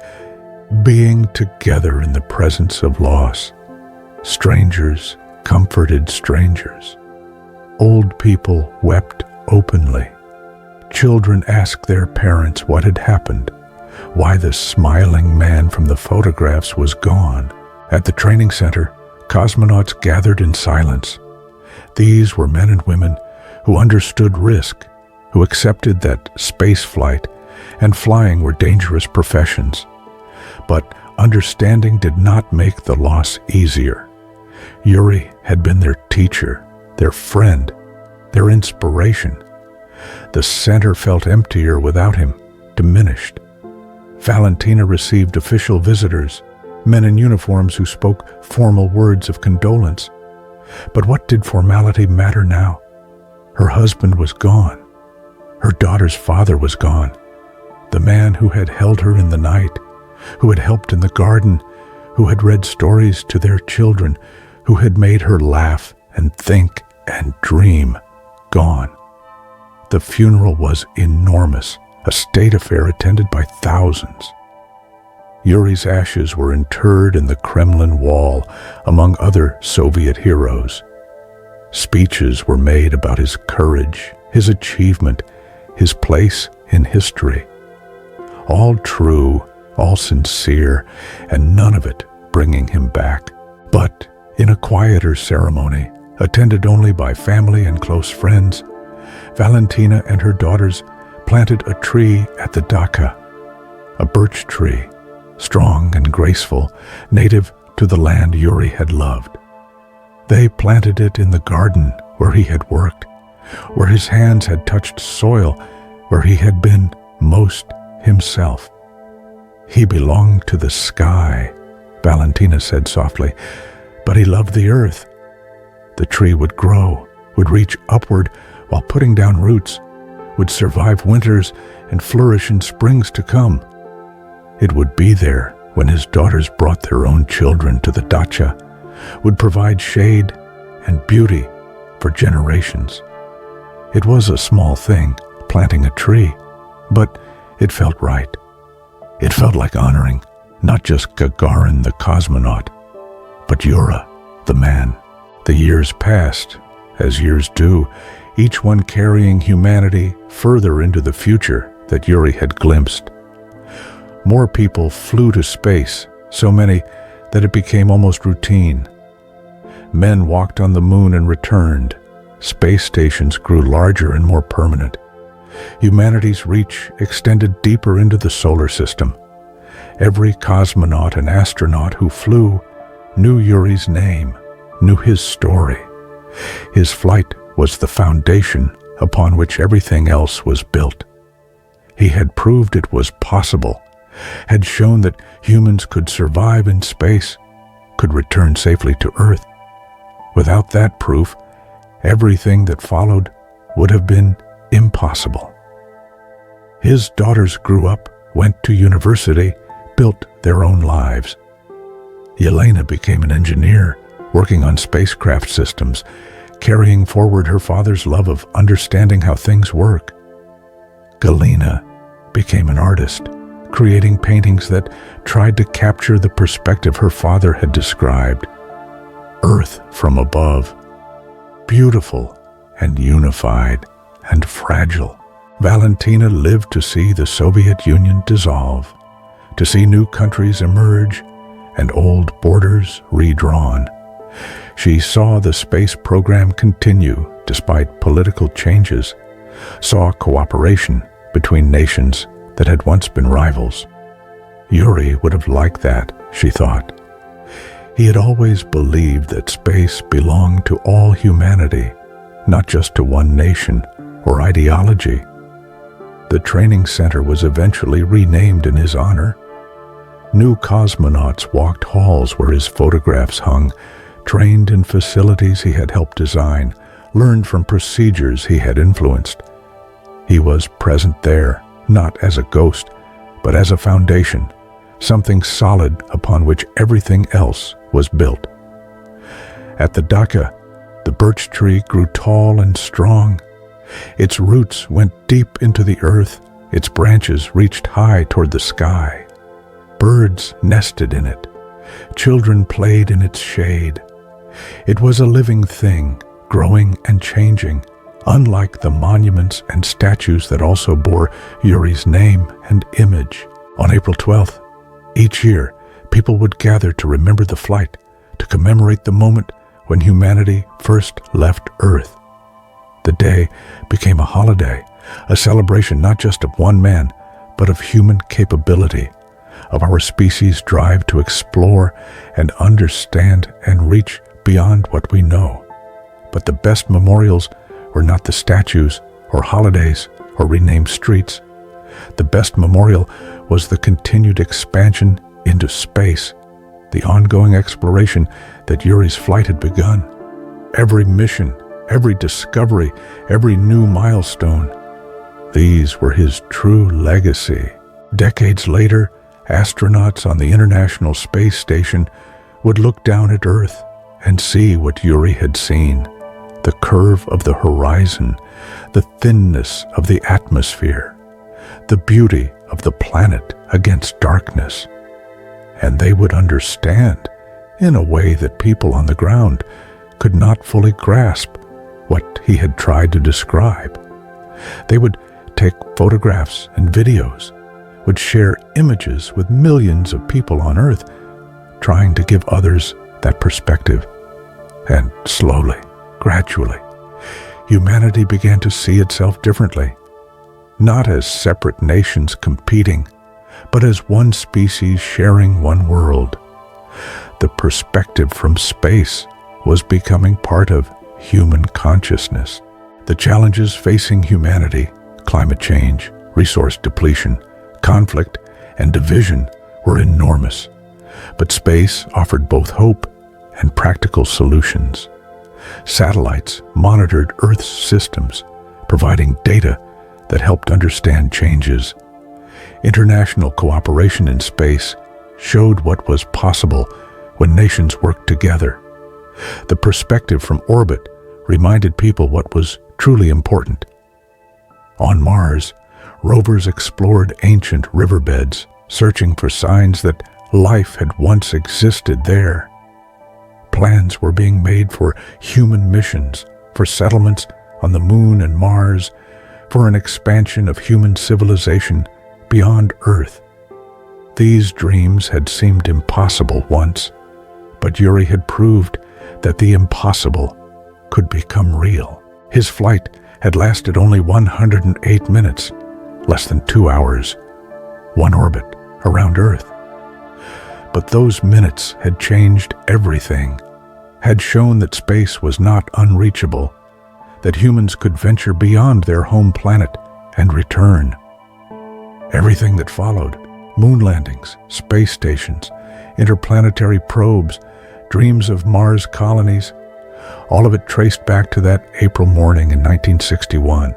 being together in the presence of loss. Strangers comforted strangers. Old people wept openly. Children asked their parents what had happened, why the smiling man from the photographs was gone. At the training center, cosmonauts gathered in silence. These were men and women who understood risk, who accepted that spaceflight and flying were dangerous professions. But understanding did not make the loss easier. Yuri had been their teacher, their friend, their inspiration. The center felt emptier without him, diminished. Valentina received official visitors, men in uniforms who spoke formal words of condolence. But what did formality matter now? Her husband was gone. Her daughter's father was gone. The man who had held her in the night, who had helped in the garden, who had read stories to their children, who had made her laugh and think and dream, gone. The funeral was enormous, a state affair attended by thousands. Yuri's ashes were interred in the Kremlin wall among other Soviet heroes. Speeches were made about his courage, his achievement, his place in history. All true, all sincere, and none of it bringing him back. But in a quieter ceremony, attended only by family and close friends, Valentina and her daughters planted a tree at the dacha, a birch tree, strong and graceful, native to the land Yuri had loved. They planted it in the garden where he had worked, where his hands had touched soil, where he had been most himself. He belonged to the sky, Valentina said softly, but he loved the earth. The tree would grow, would reach upward while putting down roots, would survive winters and flourish in springs to come. It would be there when his daughters brought their own children to the dacha, would provide shade and beauty for generations. It was a small thing, planting a tree, but it felt right. It felt like honoring not just Gagarin the cosmonaut, but Yura, the man. The years passed, as years do, each one carrying humanity further into the future that Yuri had glimpsed. More people flew to space, so many that it became almost routine. Men walked on the moon and returned. Space stations grew larger and more permanent. Humanity's reach extended deeper into the solar system. Every cosmonaut and astronaut who flew knew Yuri's name, knew his story. His flight was the foundation upon which everything else was built. He had proved it was possible, had shown that humans could survive in space, could return safely to Earth. Without that proof, everything that followed would have been impossible. His daughters grew up, went to university, built their own lives. Yelena became an engineer, working on spacecraft systems, carrying forward her father's love of understanding how things work. Galina became an artist, creating paintings that tried to capture the perspective her father had described. Earth from above, beautiful and unified and fragile. Valentina lived to see the Soviet Union dissolve, to see new countries emerge and old borders redrawn. She saw the space program continue despite political changes, saw cooperation between nations that had once been rivals. Yuri would have liked that, she thought. He had always believed that space belonged to all humanity, not just to one nation or ideology. The training center was eventually renamed in his honor. New cosmonauts walked halls where his photographs hung, trained in facilities he had helped design, learned from procedures he had influenced. He was present there, not as a ghost, but as a foundation, something solid upon which everything else was built. At the Dhaka, the birch tree grew tall and strong. Its roots went deep into the earth, its branches reached high toward the sky. Birds nested in it. Children played in its shade. It was a living thing, growing and changing, unlike the monuments and statues that also bore Yuri's name and image. On April 12th, each year, people would gather to remember the flight, to commemorate the moment when humanity first left Earth. The day became a holiday, a celebration not just of one man, but of human capability, of our species' drive to explore and understand and reach beyond what we know. But the best memorials were not the statues or holidays or renamed streets. The best memorial was the continued expansion into space, the ongoing exploration that Yuri's flight had begun. Every mission, every discovery, every new milestone, these were his true legacy. Decades later, astronauts on the International Space Station would look down at Earth and see what Yuri had seen: the curve of the horizon, the thinness of the atmosphere, the beauty of the planet against darkness. And they would understand, in a way that people on the ground could not fully grasp, what he had tried to describe. They would take photographs and videos, would share images with millions of people on Earth, trying to give others that perspective. And slowly, gradually, humanity began to see itself differently, not as separate nations competing, but as one species sharing one world. The perspective from space was becoming part of human consciousness. The challenges facing humanity, climate change, resource depletion, conflict, and division were enormous, but space offered both hope and practical solutions. Satellites monitored Earth's systems, providing data that helped understand changes. International cooperation in space showed what was possible when nations worked together. The perspective from orbit reminded people what was truly important. On Mars, rovers explored ancient riverbeds, searching for signs that life had once existed there. Plans were being made for human missions, for settlements on the Moon and Mars, for an expansion of human civilization beyond Earth. These dreams had seemed impossible once, but Yuri had proved that the impossible could become real. His flight had lasted only 108 minutes, less than 2 hours, one orbit around Earth. But those minutes had changed everything, had shown that space was not unreachable, that humans could venture beyond their home planet and return. Everything that followed, moon landings, space stations, interplanetary probes, dreams of Mars colonies, all of it traced back to that April morning in 1961.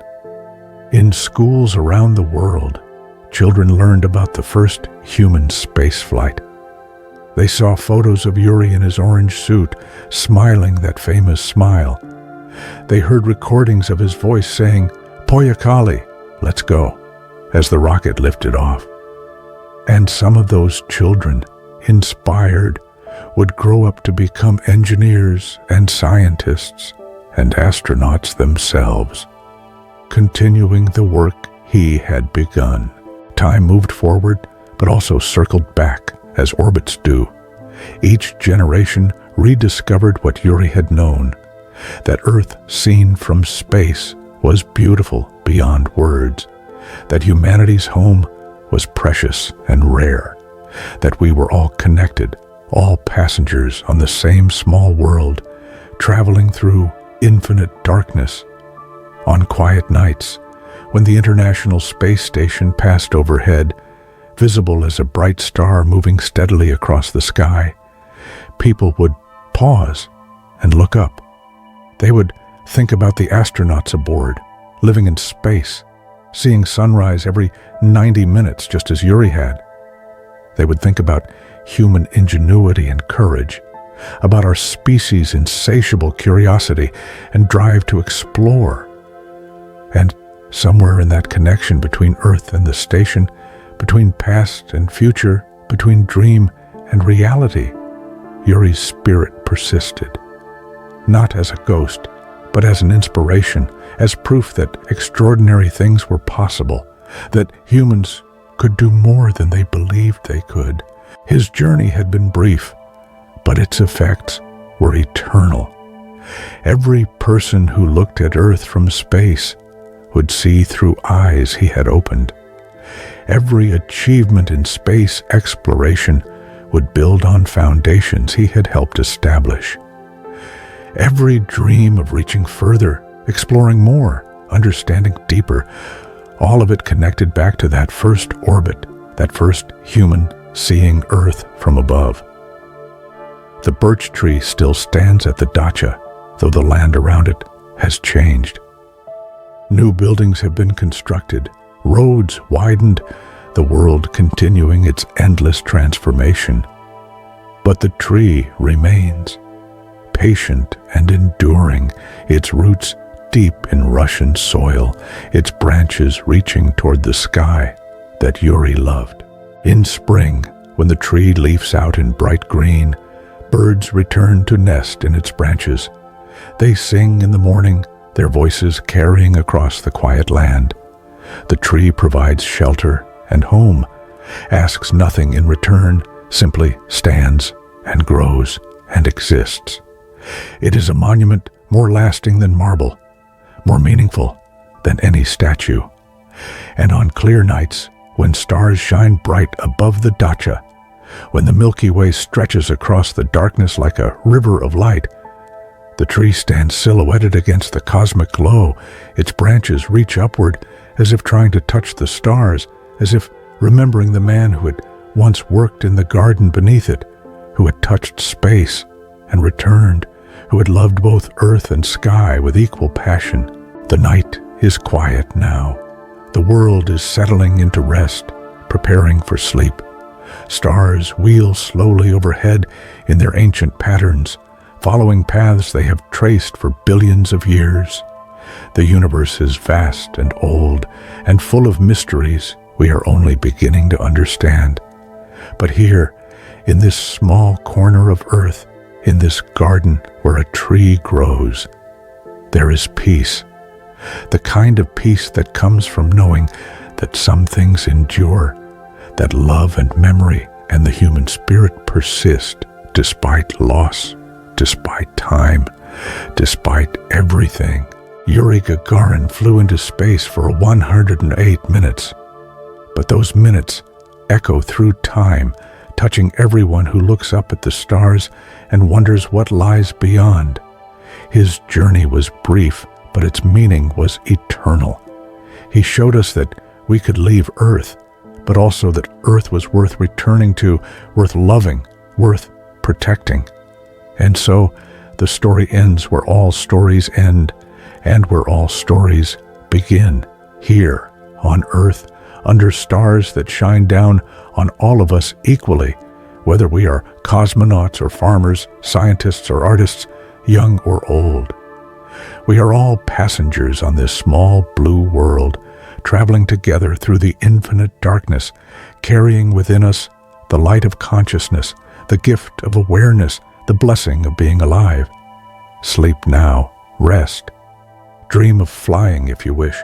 In schools around the world, children learned about the first human space flight. They saw photos of Yuri in his orange suit, smiling that famous smile. They heard recordings of his voice saying, "Poyakali, let's go," as the rocket lifted off. And some of those children, inspired, would grow up to become engineers and scientists and astronauts themselves, continuing the work he had begun. Time moved forward, but also circled back, as orbits do. Each generation rediscovered what Yuri had known, that Earth seen from space was beautiful beyond words, that humanity's home was precious and rare, that we were all connected, all passengers on the same small world, traveling through infinite darkness. On quiet nights, when the International Space Station passed overhead, visible as a bright star moving steadily across the sky, people would pause and look up. They would think about the astronauts aboard, living in space, seeing sunrise every 90 minutes just as Yuri had. They would think about human ingenuity and courage, about our species' insatiable curiosity and drive to explore. And somewhere in that connection between Earth and the station, between past and future, between dream and reality, Yuri's spirit persisted. Not as a ghost, but as an inspiration, as proof that extraordinary things were possible, that humans could do more than they believed they could. His journey had been brief, but its effects were eternal. Every person who looked at Earth from space would see through eyes he had opened. Every achievement in space exploration would build on foundations he had helped establish. Every dream of reaching further, exploring more, understanding deeper, all of it connected back to that first orbit, that first human seeing Earth from above. The birch tree still stands at the dacha, though the land around it has changed. New buildings have been constructed, roads widened, the world continuing its endless transformation. But the tree remains, patient and enduring, its roots deep in Russian soil, its branches reaching toward the sky that Yuri loved. In spring, when the tree leaves out in bright green, birds return to nest in its branches. They sing in the morning, their voices carrying across the quiet land. The tree provides shelter and home, asks nothing in return, simply stands and grows and exists. It is a monument more lasting than marble, more meaningful than any statue. And on clear nights, when stars shine bright above the dacha, when the Milky Way stretches across the darkness like a river of light, the tree stands silhouetted against the cosmic glow. Its branches reach upward as if trying to touch the stars, as if remembering the man who had once worked in the garden beneath it, who had touched space and returned, who had loved both earth and sky with equal passion. The night is quiet now. The world is settling into rest, preparing for sleep. Stars wheel slowly overhead in their ancient patterns, following paths they have traced for billions of years. The universe is vast and old and full of mysteries we are only beginning to understand. But here, in this small corner of Earth, in this garden where a tree grows, there is peace. The kind of peace that comes from knowing that some things endure, that love and memory and the human spirit persist despite loss, despite time, despite everything. Yuri Gagarin flew into space for 108 minutes. But those minutes echo through time, touching everyone who looks up at the stars and wonders what lies beyond. His journey was brief, but its meaning was eternal. He showed us that we could leave Earth, but also that Earth was worth returning to, worth loving, worth protecting. And so the story ends where all stories end, and where all stories begin, here on Earth, under stars that shine down on all of us equally, whether we are cosmonauts or farmers, scientists or artists, young or old. We are all passengers on this small blue world, traveling together through the infinite darkness, carrying within us the light of consciousness, the gift of awareness, the blessing of being alive. Sleep now, rest. Dream of flying if you wish.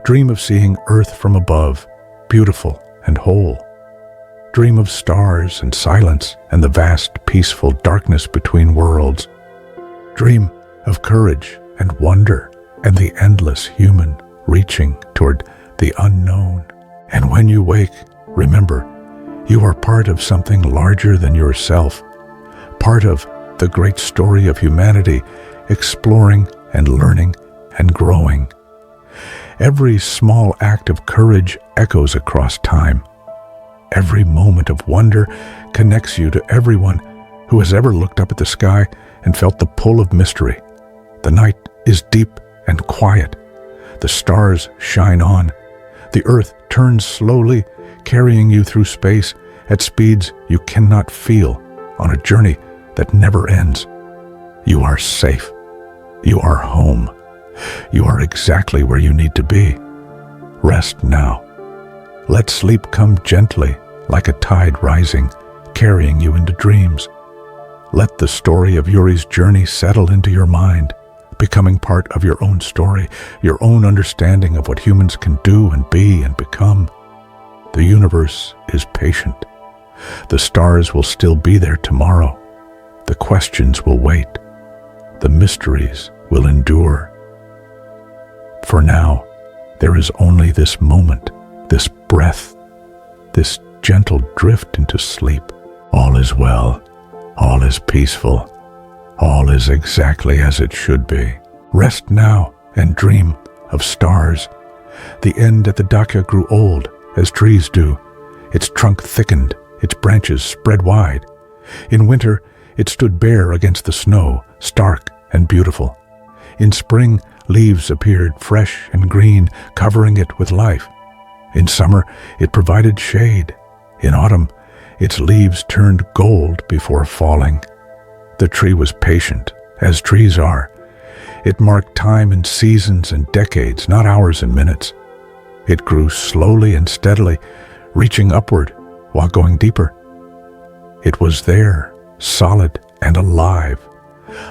Dream of seeing Earth from above, beautiful and whole. Dream of stars and silence and the vast, peaceful darkness between worlds. Dream of courage and wonder and the endless human reaching toward the unknown. And when you wake, remember, you are part of something larger than yourself, part of the great story of humanity, exploring and learning and growing. Every small act of courage echoes across time. Every moment of wonder connects you to everyone who has ever looked up at the sky and felt the pull of mystery. The night is deep and quiet. The stars shine on. The Earth turns slowly, carrying you through space at speeds you cannot feel, on a journey that never ends. You are safe. You are home. You are exactly where you need to be. Rest now. Let sleep come gently, like a tide rising, carrying you into dreams. Let the story of Yuri's journey settle into your mind, becoming part of your own story, your own understanding of what humans can do and be and become. The universe is patient. The stars will still be there tomorrow. The questions will wait. The mysteries will endure. For now, there is only this moment, this breath, this gentle drift into sleep. All is well. All is peaceful. All is exactly as it should be. Rest now and dream of stars. The end at the Dacha grew old, as trees do. Its trunk thickened, its branches spread wide. In winter, it stood bare against the snow, stark and beautiful. In spring, leaves appeared fresh and green, covering it with life. In summer, it provided shade. In autumn, its leaves turned gold before falling. The tree was patient, as trees are. It marked time in seasons and decades, not hours and minutes. It grew slowly and steadily, reaching upward while going deeper. It was there, solid and alive,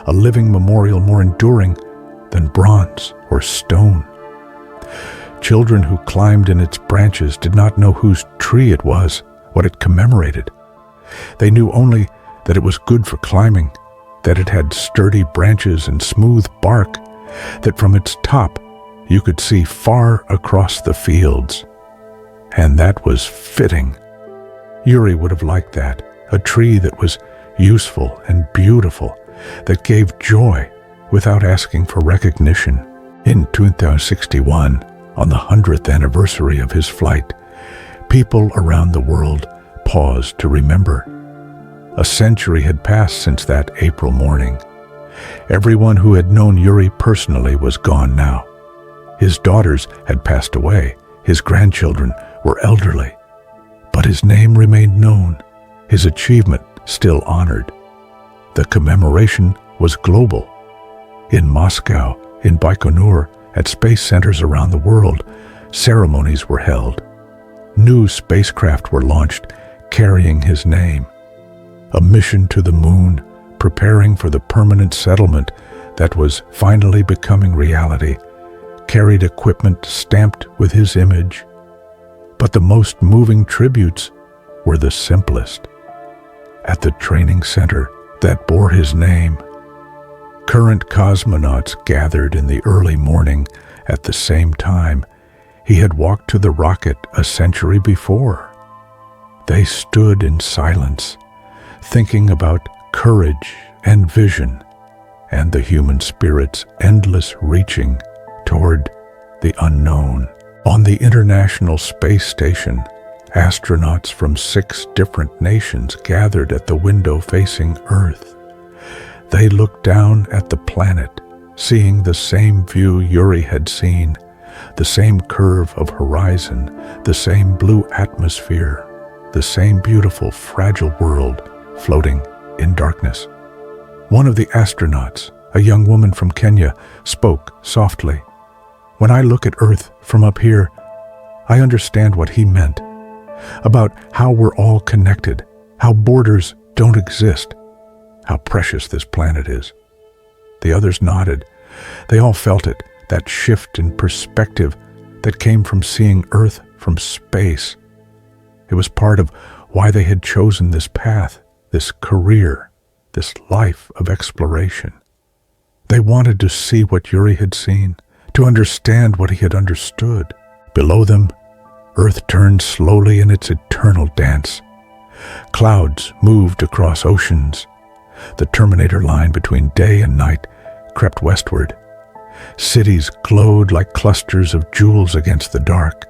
a living memorial more enduring than bronze or stone. Children who climbed in its branches did not know whose tree it was, what it commemorated. They knew only that it was good for climbing, that it had sturdy branches and smooth bark, that from its top you could see far across the fields. And that was fitting. Yuri would have liked that, a tree that was useful and beautiful, that gave joy without asking for recognition. In 2061, on the 100th anniversary of his flight, people around the world paused to remember. A century had passed since that April morning. Everyone who had known Yuri personally was gone now. His daughters had passed away. His grandchildren were elderly. But his name remained known, his achievement still honored. The commemoration was global. In Moscow, in Baikonur, at space centers around the world, ceremonies were held. New spacecraft were launched, carrying his name. A mission to the moon, preparing for the permanent settlement that was finally becoming reality, carried equipment stamped with his image. But the most moving tributes were the simplest. At the training center that bore his name, current cosmonauts gathered in the early morning at the same time he had walked to the rocket a century before. They stood in silence, thinking about courage and vision and the human spirit's endless reaching toward the unknown. On the International Space Station, Astronauts from 6 different nations gathered at the window facing Earth. They looked down at the planet, seeing the same view Yuri had seen, the same curve of horizon, the same blue atmosphere, the same beautiful, fragile world floating in darkness. One of the astronauts, a young woman from Kenya, spoke softly. "When I look at Earth from up here, I understand what he meant, about how we're all connected, how borders don't exist, how precious this planet is." The others nodded. They all felt it, that shift in perspective that came from seeing Earth from space. It was part of why they had chosen this path, this career, this life of exploration. They wanted to see what Yuri had seen, to understand what he had understood. Below them, Earth turned slowly in its eternal dance. Clouds moved across oceans. The terminator line between day and night crept westward. Cities glowed like clusters of jewels against the dark.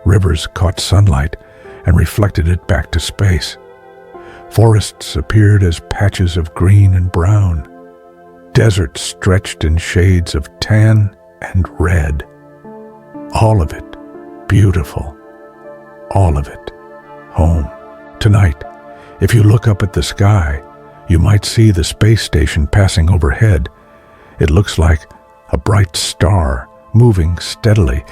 Rivers caught sunlight and reflected it back to space. Forests appeared as patches of green and brown. Deserts stretched in shades of tan and red. All of it beautiful. All of it home. Tonight, if you look up at the sky, you might see the space station passing overhead. It looks like a bright star moving steadily,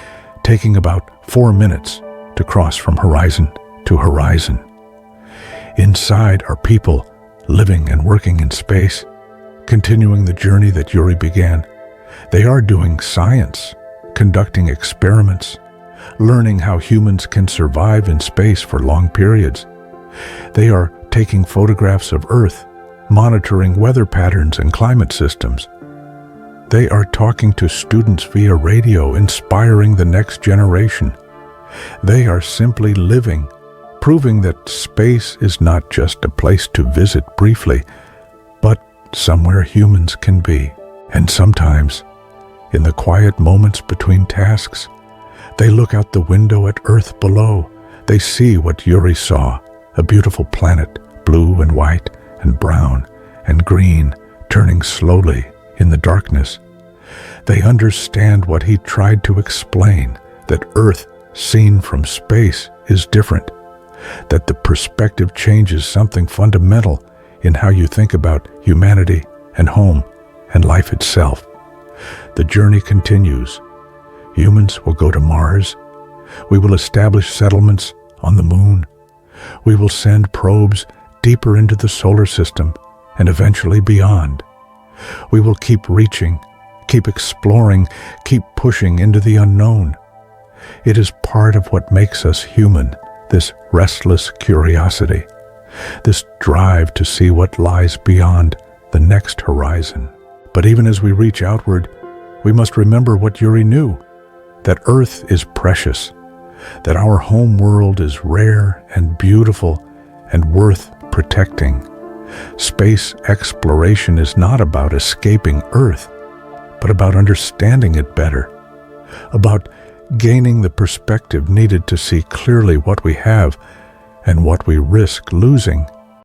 taking about 4 minutes to cross from horizon to horizon. Inside are people living and working in space, continuing the journey that Yuri began. They are doing science, conducting experiments, learning how humans can survive in space for long periods. They are taking photographs of Earth, monitoring weather patterns and climate systems. They are talking to students via radio, inspiring the next generation. They are simply living, proving that space is not just a place to visit briefly, but somewhere humans can be. And sometimes, in the quiet moments between tasks, they look out the window at Earth below. They see what Yuri saw, a beautiful planet, blue and white and brown and green, turning slowly in the darkness. They understand what he tried to explain, that Earth seen from space is different, that the perspective changes something fundamental in how you think about humanity and home and life itself. The journey continues. Humans will go to Mars. We will establish settlements on the moon. We will send probes deeper into the solar system and eventually beyond. We will keep reaching, keep exploring, keep pushing into the unknown. It is part of what makes us human, this restless curiosity, this drive to see what lies beyond the next horizon. But even as we reach outward, we must remember what Yuri knew, that Earth is precious, that our home world is rare and beautiful and worth protecting. Space exploration is not about escaping Earth, but about understanding it better, about gaining the perspective needed to see clearly what we have and what we risk losing